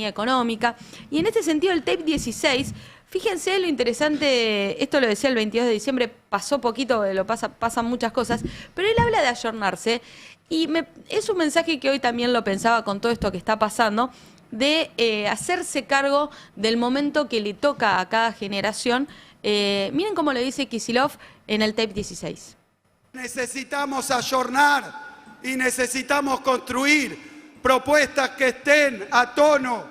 S2: económica. Y en este sentido el TAPE 16, fíjense lo interesante, esto lo decía el 22 de diciembre, pasó poquito, pasan muchas cosas, pero él habla de ayornarse y es un mensaje que hoy también lo pensaba con todo esto que está pasando, de hacerse cargo del momento que le toca a cada generación. Miren cómo lo dice Kicillof en el TAPE 16.
S7: Necesitamos ayornar y necesitamos construir propuestas que estén a tono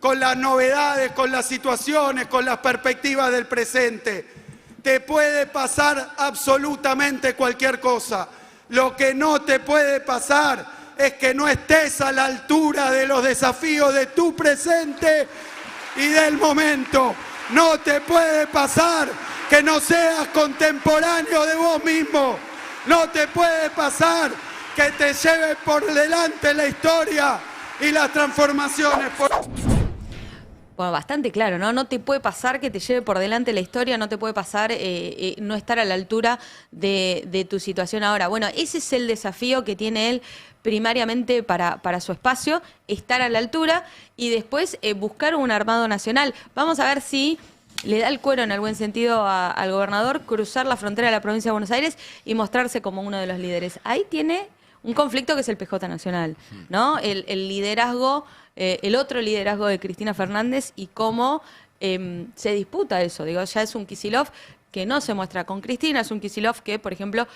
S7: con las novedades, con las situaciones, con las perspectivas del presente. Te puede pasar absolutamente cualquier cosa. Lo que no te puede pasar es que no estés a la altura de los desafíos de tu presente y del momento. No te puede pasar que no seas contemporáneo de vos mismo. No te puede pasar que te lleve por delante la historia y las transformaciones.
S2: Bueno, bastante claro, ¿no? No te puede pasar que te lleve por delante la historia, no te puede pasar no estar a la altura de tu situación ahora. Bueno, ese es el desafío que tiene él primariamente para su espacio, estar a la altura y después buscar un armado nacional. Vamos a ver si le da el cuero en el buen sentido al gobernador cruzar la frontera de la provincia de Buenos Aires y mostrarse como uno de los líderes. Ahí tiene un conflicto que es el PJ Nacional, ¿no? El liderazgo, el otro liderazgo de Cristina Fernández y cómo se disputa eso. Digo, ya es un Kicillof que no se muestra con Cristina, es un Kicillof que, por ejemplo,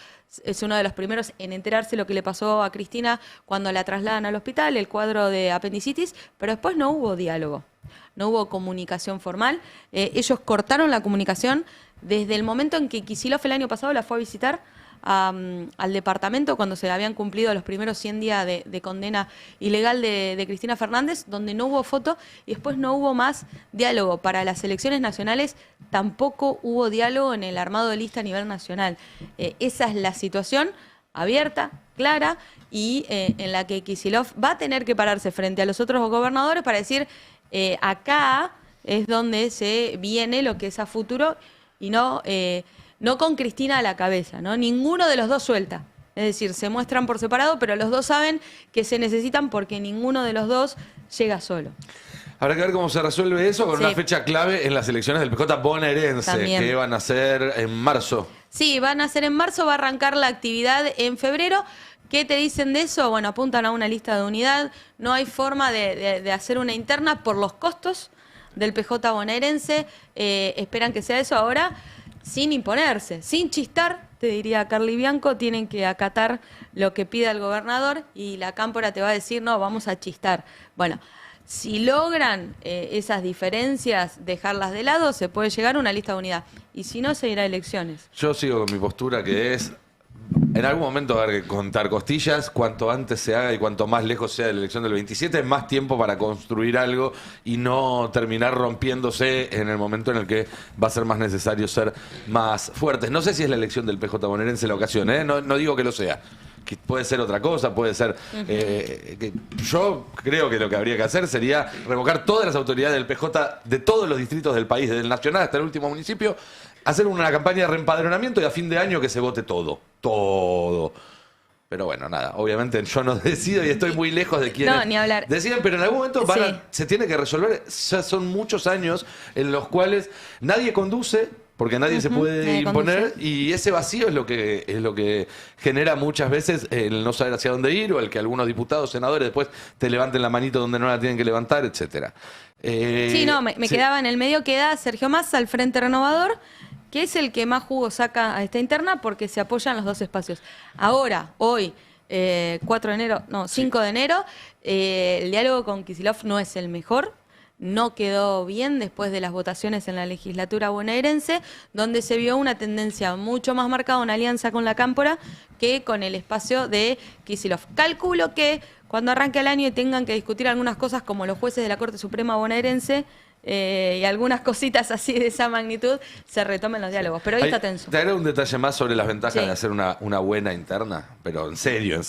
S2: es uno de los primeros en enterarse lo que le pasó a Cristina cuando la trasladan al hospital, el cuadro de apendicitis, pero después no hubo diálogo, no hubo comunicación formal. Ellos cortaron la comunicación desde el momento en que Kicillof el año pasado la fue a visitar al departamento cuando se habían cumplido los primeros 100 días de condena ilegal de Cristina Fernández, donde no hubo foto y después no hubo más diálogo. Para las elecciones nacionales tampoco hubo diálogo en el armado de lista a nivel nacional. Esa es la situación abierta, clara y en la que Kicillof va a tener que pararse frente a los otros gobernadores para decir acá es donde se viene lo que es a futuro y no con Cristina a la cabeza, ¿no? Ninguno de los dos suelta. Es decir, se muestran por separado, pero los dos saben que se necesitan porque ninguno de los dos llega solo.
S1: Habrá que ver cómo se resuelve eso con una fecha clave en las elecciones del PJ bonaerense,
S2: También.
S1: que van a ser en marzo.
S2: Sí, van a ser en marzo, va a arrancar la actividad en febrero. ¿Qué te dicen de eso? Bueno, apuntan a una lista de unidad. No hay forma de hacer una interna por los costos del PJ bonaerense. Esperan que sea eso ahora. Sin imponerse, sin chistar, te diría Carly Bianco, tienen que acatar lo que pida el gobernador y la cámpora te va a decir, no, vamos a chistar. Bueno, si logran esas diferencias, dejarlas de lado, se puede llegar a una lista de unidad. Y si no, se irá a elecciones.
S1: Yo sigo con mi postura que es, en algún momento haber que contar costillas, cuanto antes se haga y cuanto más lejos sea de la elección del 27, más tiempo para construir algo y no terminar rompiéndose en el momento en el que va a ser más necesario ser más fuertes. No sé si es la elección del PJ bonaerense la ocasión, no digo que lo sea. Que puede ser otra cosa, puede ser... yo creo que lo que habría que hacer sería revocar todas las autoridades del PJ de todos los distritos del país, desde el nacional hasta el último municipio, hacer una campaña de reempadronamiento y a fin de año que se vote todo. Todo. Pero bueno, nada, obviamente yo no decido y estoy muy lejos de quienes
S2: No, ni hablar.
S1: deciden, pero en algún momento
S2: Sí.
S1: se tiene que resolver. Ya son muchos años en los cuales nadie conduce porque nadie se puede imponer y ese vacío es lo que genera muchas veces el no saber hacia dónde ir o el que algunos diputados, senadores después te levanten la manito donde no la tienen que levantar, etcétera.
S2: Sí, no, me quedaba en el medio, queda Sergio Massa al Frente Renovador, que es el que más jugo saca a esta interna porque se apoyan los dos espacios. Ahora, hoy, 5 de enero, el diálogo con Kicillof no es el mejor. No quedó bien después de las votaciones en la legislatura bonaerense, donde se vio una tendencia mucho más marcada, una alianza con la Cámpora, que con el espacio de Kicillof. Calculo que cuando arranque el año y tengan que discutir algunas cosas como los jueces de la Corte Suprema bonaerense y algunas cositas así de esa magnitud, se retomen los diálogos. Pero hoy está tenso.
S1: Te agrego un detalle más sobre las ventajas
S2: Sí.
S1: de hacer una buena interna, pero en serio.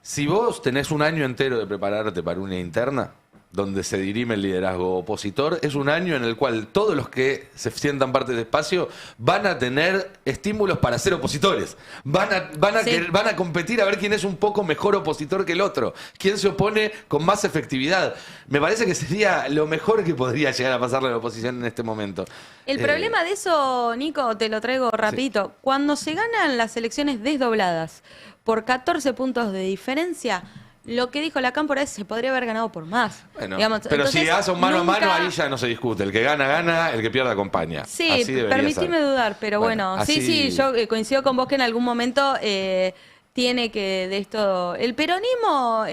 S1: Si vos tenés un año entero de prepararte para una interna, donde se dirime el liderazgo opositor, es un año en el cual todos los que se sientan parte del espacio van a tener estímulos para ser opositores. Van a competir a ver quién es un poco mejor opositor que el otro, quién se opone con más efectividad. Me parece que sería lo mejor que podría llegar a pasarle a la oposición en este momento.
S2: El problema de eso, Nico, te lo traigo rapidito. Cuando se ganan las elecciones desdobladas por 14 puntos de diferencia, lo que dijo la Cámpora es que se podría haber ganado por más.
S1: Bueno,
S2: digamos.
S1: pero
S2: Entonces,
S1: si hacen mano a mano,
S2: nunca-
S1: ahí ya no se discute. El que gana, gana, el que pierde, acompaña.
S2: Sí,
S1: Así debería
S2: permitime
S1: ser.
S2: dudar, pero bueno,
S1: así-
S2: sí, yo coincido con vos que en algún momento tiene que de esto... El peronismo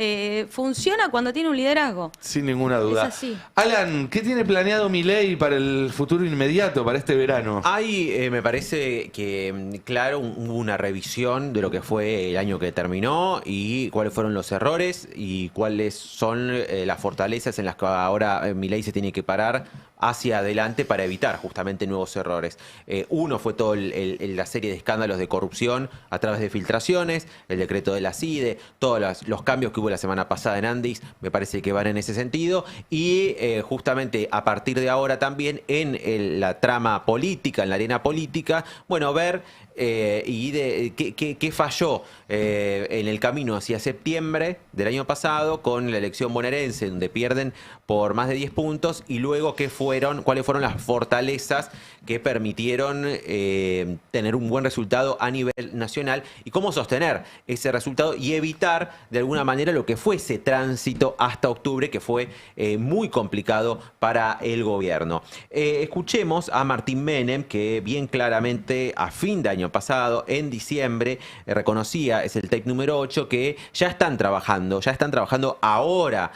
S2: funciona cuando tiene un liderazgo.
S1: Sin ninguna duda.
S2: Es así.
S1: Alan, ¿qué tiene planeado Milei para el futuro inmediato, para este verano?
S3: Hay, me parece que, claro, hubo una revisión de lo que fue el año que terminó y cuáles fueron los errores y cuáles son las fortalezas en las que ahora Milei se tiene que parar hacia adelante para evitar justamente nuevos errores. Uno fue toda la serie de escándalos de corrupción a través de filtraciones, el decreto de la CIDE, todos los cambios que hubo la semana pasada en Andis, me parece que van en ese sentido. Y justamente a partir de ahora también en la trama política, en la arena política, bueno, ver qué falló en el camino hacia septiembre del año pasado con la elección bonaerense, donde pierden por más de 10 puntos, y luego cuáles fueron las fortalezas que permitieron tener un buen resultado a nivel nacional y cómo sostener ese resultado y evitar de alguna manera lo que fue ese tránsito hasta octubre, que fue muy complicado para el gobierno. Escuchemos a Martín Menem, que bien claramente a fin de año pasado, en diciembre, reconocía, es el take número 8, que ya están trabajando ahora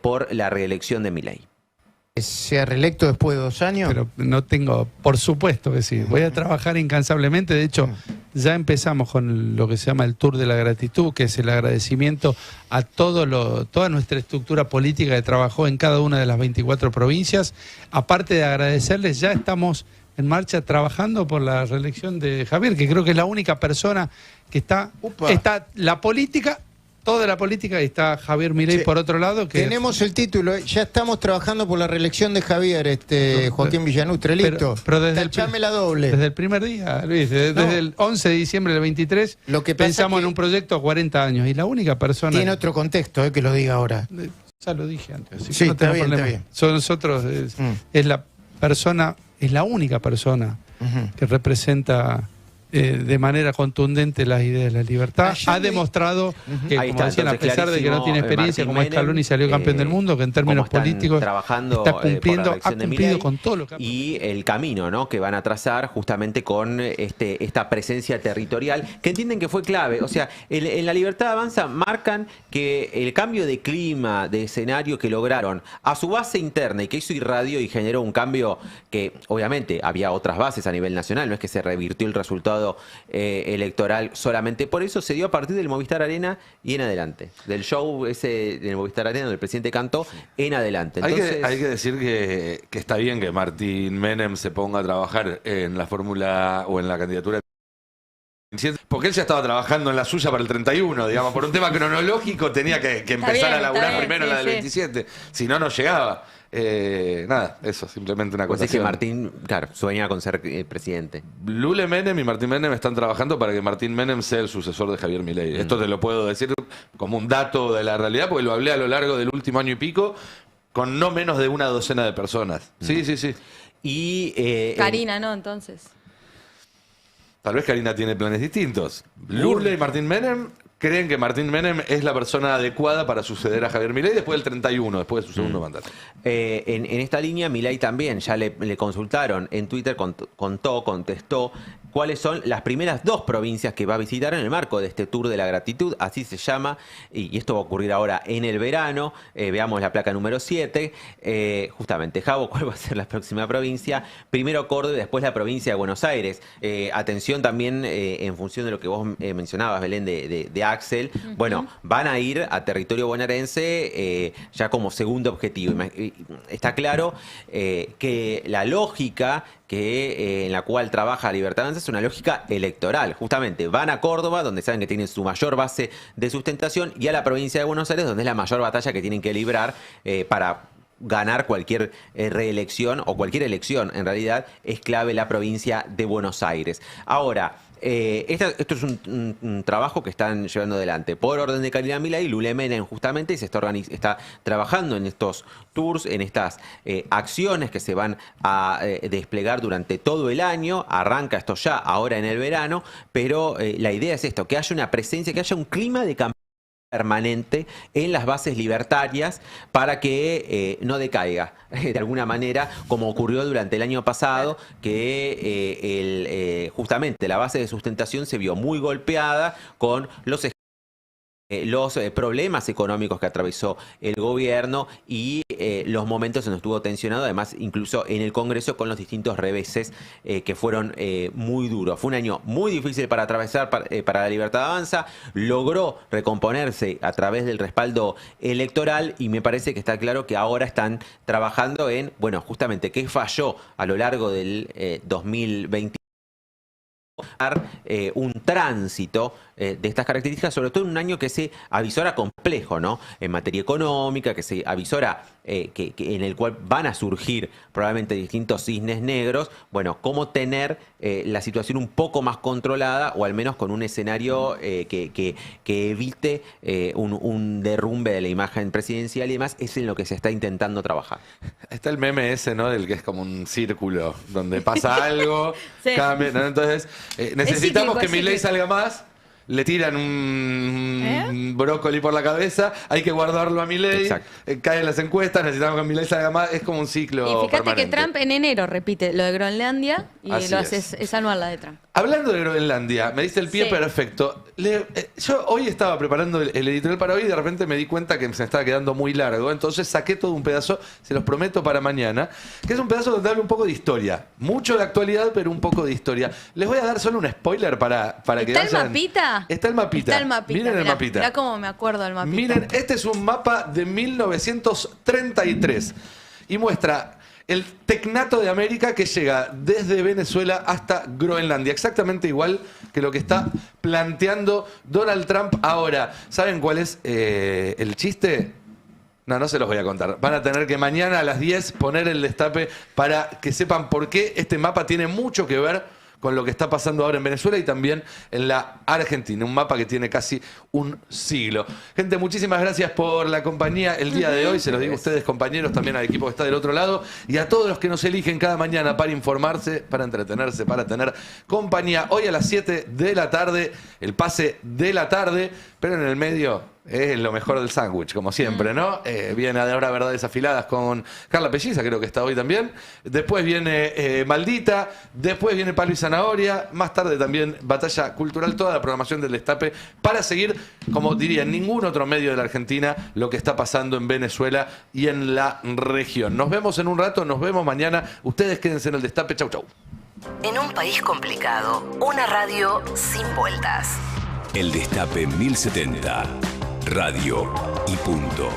S3: por la reelección de Milei.
S8: ¿Sea reelecto después de 2 años?
S5: Pero no tengo, por supuesto que sí. Voy a trabajar incansablemente. De hecho, ya empezamos con lo que se llama el Tour de la Gratitud, que es el agradecimiento a toda nuestra estructura política que trabajó en cada una de las 24 provincias. Aparte de agradecerles, ya estamos en marcha trabajando por la reelección de Javier, que creo que es la única persona que está la política. Toda la política, y está Javier Milei por otro lado. Que
S8: tenemos el título, ya estamos trabajando por la reelección de Javier, Joaquín Villanustre, listo.
S1: pero desde
S8: Tachame la doble.
S1: Desde el primer día, Luis, desde el 11 de diciembre del 23,
S8: Lo que pasa
S1: pensamos
S8: que
S1: en un proyecto a 40 años, y la única persona...
S8: Tiene otro contexto, que lo diga ahora.
S1: Ya lo dije antes, así que
S8: Sí,
S1: no
S8: está
S1: tengo
S8: bien,
S1: problema. Nosotros es la persona, es la única persona que representa de manera contundente las ideas de la libertad. Ha demostrado que,
S3: Ahí
S1: como
S3: está,
S1: decían, a
S3: entonces,
S1: pesar de que no tiene
S3: clarísimo,
S1: experiencia, como
S3: Martín
S1: Scaloni salió campeón del mundo, que en términos
S3: cómo están
S1: políticos
S3: trabajando,
S1: está
S3: por la
S1: cumpliendo, ha
S3: reelección de
S1: cumplido
S3: Milei
S1: con todo lo que ha
S3: y el camino, ¿no?, que van a trazar justamente con esta presencia territorial que entienden que fue clave. O sea, en la Libertad Avanza marcan que el cambio de clima, de escenario que lograron a su base interna y que hizo irradio y generó un cambio que obviamente había otras bases a nivel nacional, no es que se revirtió el resultado electoral solamente por eso, se dio a partir del Movistar Arena y en adelante, del show ese del Movistar Arena donde el presidente cantó en adelante. Entonces,
S1: hay que decir que está bien que Martín Menem se ponga a trabajar en la fórmula o en la candidatura, porque él ya estaba trabajando en la suya para el 31, digamos, por un tema cronológico tenía que empezar
S2: bien,
S1: a laburar
S2: está bien,
S1: primero
S2: sí,
S1: la del
S2: sí.
S1: 27, si no, no llegaba. Nada, eso, simplemente una
S3: pues
S1: cosa.
S3: es que Martín, claro, sueña con ser presidente.
S1: Lule Menem y Martín Menem están trabajando para que Martín Menem sea el sucesor de Javier Milei. Esto te lo puedo decir como un dato de la realidad, porque lo hablé a lo largo del último año y pico con no menos de una docena de personas. Sí, sí, sí.
S3: Y
S2: Karina, ¿no? Entonces.
S1: Tal vez Karina tiene planes distintos. Lula y Martín Menem creen que Martín Menem es la persona adecuada para suceder a Javier Milei después del 31, después de su segundo mandato.
S3: En esta línea, Milei también ya le consultaron en Twitter, contestó cuáles son las primeras 2 provincias que va a visitar en el marco de este Tour de la Gratitud, así se llama, y esto va a ocurrir ahora en el verano. Veamos la placa número 7, justamente, Javo, ¿cuál va a ser la próxima provincia? Primero Córdoba y después la provincia de Buenos Aires. Atención también en función de lo que vos mencionabas, Belén, de Axel. Bueno, van a ir a territorio bonaerense ya como segundo objetivo. Está claro que la lógica en la cual trabaja Libertad Avanza es una lógica electoral. Justamente van a Córdoba, donde saben que tienen su mayor base de sustentación, y a la provincia de Buenos Aires, donde es la mayor batalla que tienen que librar para ganar cualquier reelección o cualquier elección. En realidad es clave la provincia de Buenos Aires. Ahora, esto es un trabajo que están llevando adelante por orden de Karina Milei, Lula Menem justamente, y se está trabajando en estos tours, en estas acciones que se van a desplegar durante todo el año. Arranca esto ya ahora en el verano, pero la idea es esto, que haya una presencia, que haya un clima de campaña permanente en las bases libertarias para que no decaiga de alguna manera, como ocurrió durante el año pasado, que justamente la base de sustentación se vio muy golpeada con los problemas económicos que atravesó el gobierno y los momentos en los que estuvo tensionado, además incluso en el Congreso, con los distintos reveses que fueron muy duros. Fue un año muy difícil para atravesar para la Libertad Avanza, logró recomponerse a través del respaldo electoral y me parece que está claro que ahora están trabajando en, bueno, justamente qué falló a lo largo del 2020. Un tránsito de estas características, sobre todo en un año que se avisora complejo, ¿no? En materia económica, que se avisora en el cual van a surgir probablemente distintos cisnes negros. Bueno, cómo tener la situación un poco más controlada, o al menos con un escenario que evite un derrumbe de la imagen presidencial y demás, es en lo que se está intentando trabajar.
S1: Está el meme ese, ¿no? Del que es como un círculo, donde pasa algo,
S2: Sí.
S1: cambia, ¿no? Entonces, necesitamos
S2: cíclico,
S1: que
S2: es
S1: Milei
S2: cíclico.
S1: salga más, le tiran un brócoli por la cabeza, hay que guardarlo a Milei,
S3: Exacto.
S1: caen las encuestas, necesitamos que Milei salga más, es como un ciclo
S2: Y fíjate
S1: permanente.
S2: que Trump en enero repite lo de Groenlandia y
S1: Así
S2: lo hace,
S1: es.
S2: es anual la de Trump.
S1: Hablando de Groenlandia, me diste el pie
S2: Sí.
S1: perfecto. Yo hoy estaba preparando el editorial para hoy y de repente me di cuenta que se me estaba quedando muy largo. Entonces saqué todo un pedazo, se los prometo para mañana, que es un pedazo donde hablo un poco de historia. Mucho de actualidad, pero un poco de historia. Les voy a dar solo un spoiler para que
S2: ¿Está el
S1: vayan.
S2: mapita?
S1: Está el mapita.
S2: Está el mapita.
S1: Miren el
S2: mirá,
S1: mapita.
S2: Mirá cómo me acuerdo del mapita.
S1: Miren, este es un mapa de 1933 y muestra el tecnato de América que llega desde Venezuela hasta Groenlandia, exactamente igual que lo que está planteando Donald Trump ahora. ¿Saben cuál es el chiste? No se los voy a contar. Van a tener que mañana a las 10 poner el destape para que sepan por qué este mapa tiene mucho que ver con lo que está pasando ahora en Venezuela y también en la Argentina. Un mapa que tiene casi un siglo. Gente, muchísimas gracias por la compañía el día de hoy. Se los digo a ustedes, compañeros, también al equipo que está del otro lado y a todos los que nos eligen cada mañana para informarse, para entretenerse, para tener compañía. Hoy a las 7 de la tarde, el pase de la tarde, pero en el medio es lo mejor del sándwich, como siempre, ¿no? Viene ahora Verdades Afiladas con Carla Pelliza, creo que está hoy también. Después viene Maldita, después viene Palo y Zanahoria, más tarde también Batalla Cultural, toda la programación del Destape, para seguir, como diría en ningún otro medio de la Argentina, lo que está pasando en Venezuela y en la región. Nos vemos en un rato, nos vemos mañana. Ustedes quédense en el Destape. Chau, chau.
S9: En un país complicado, una radio sin vueltas.
S10: El Destape 1070. Radio y punto.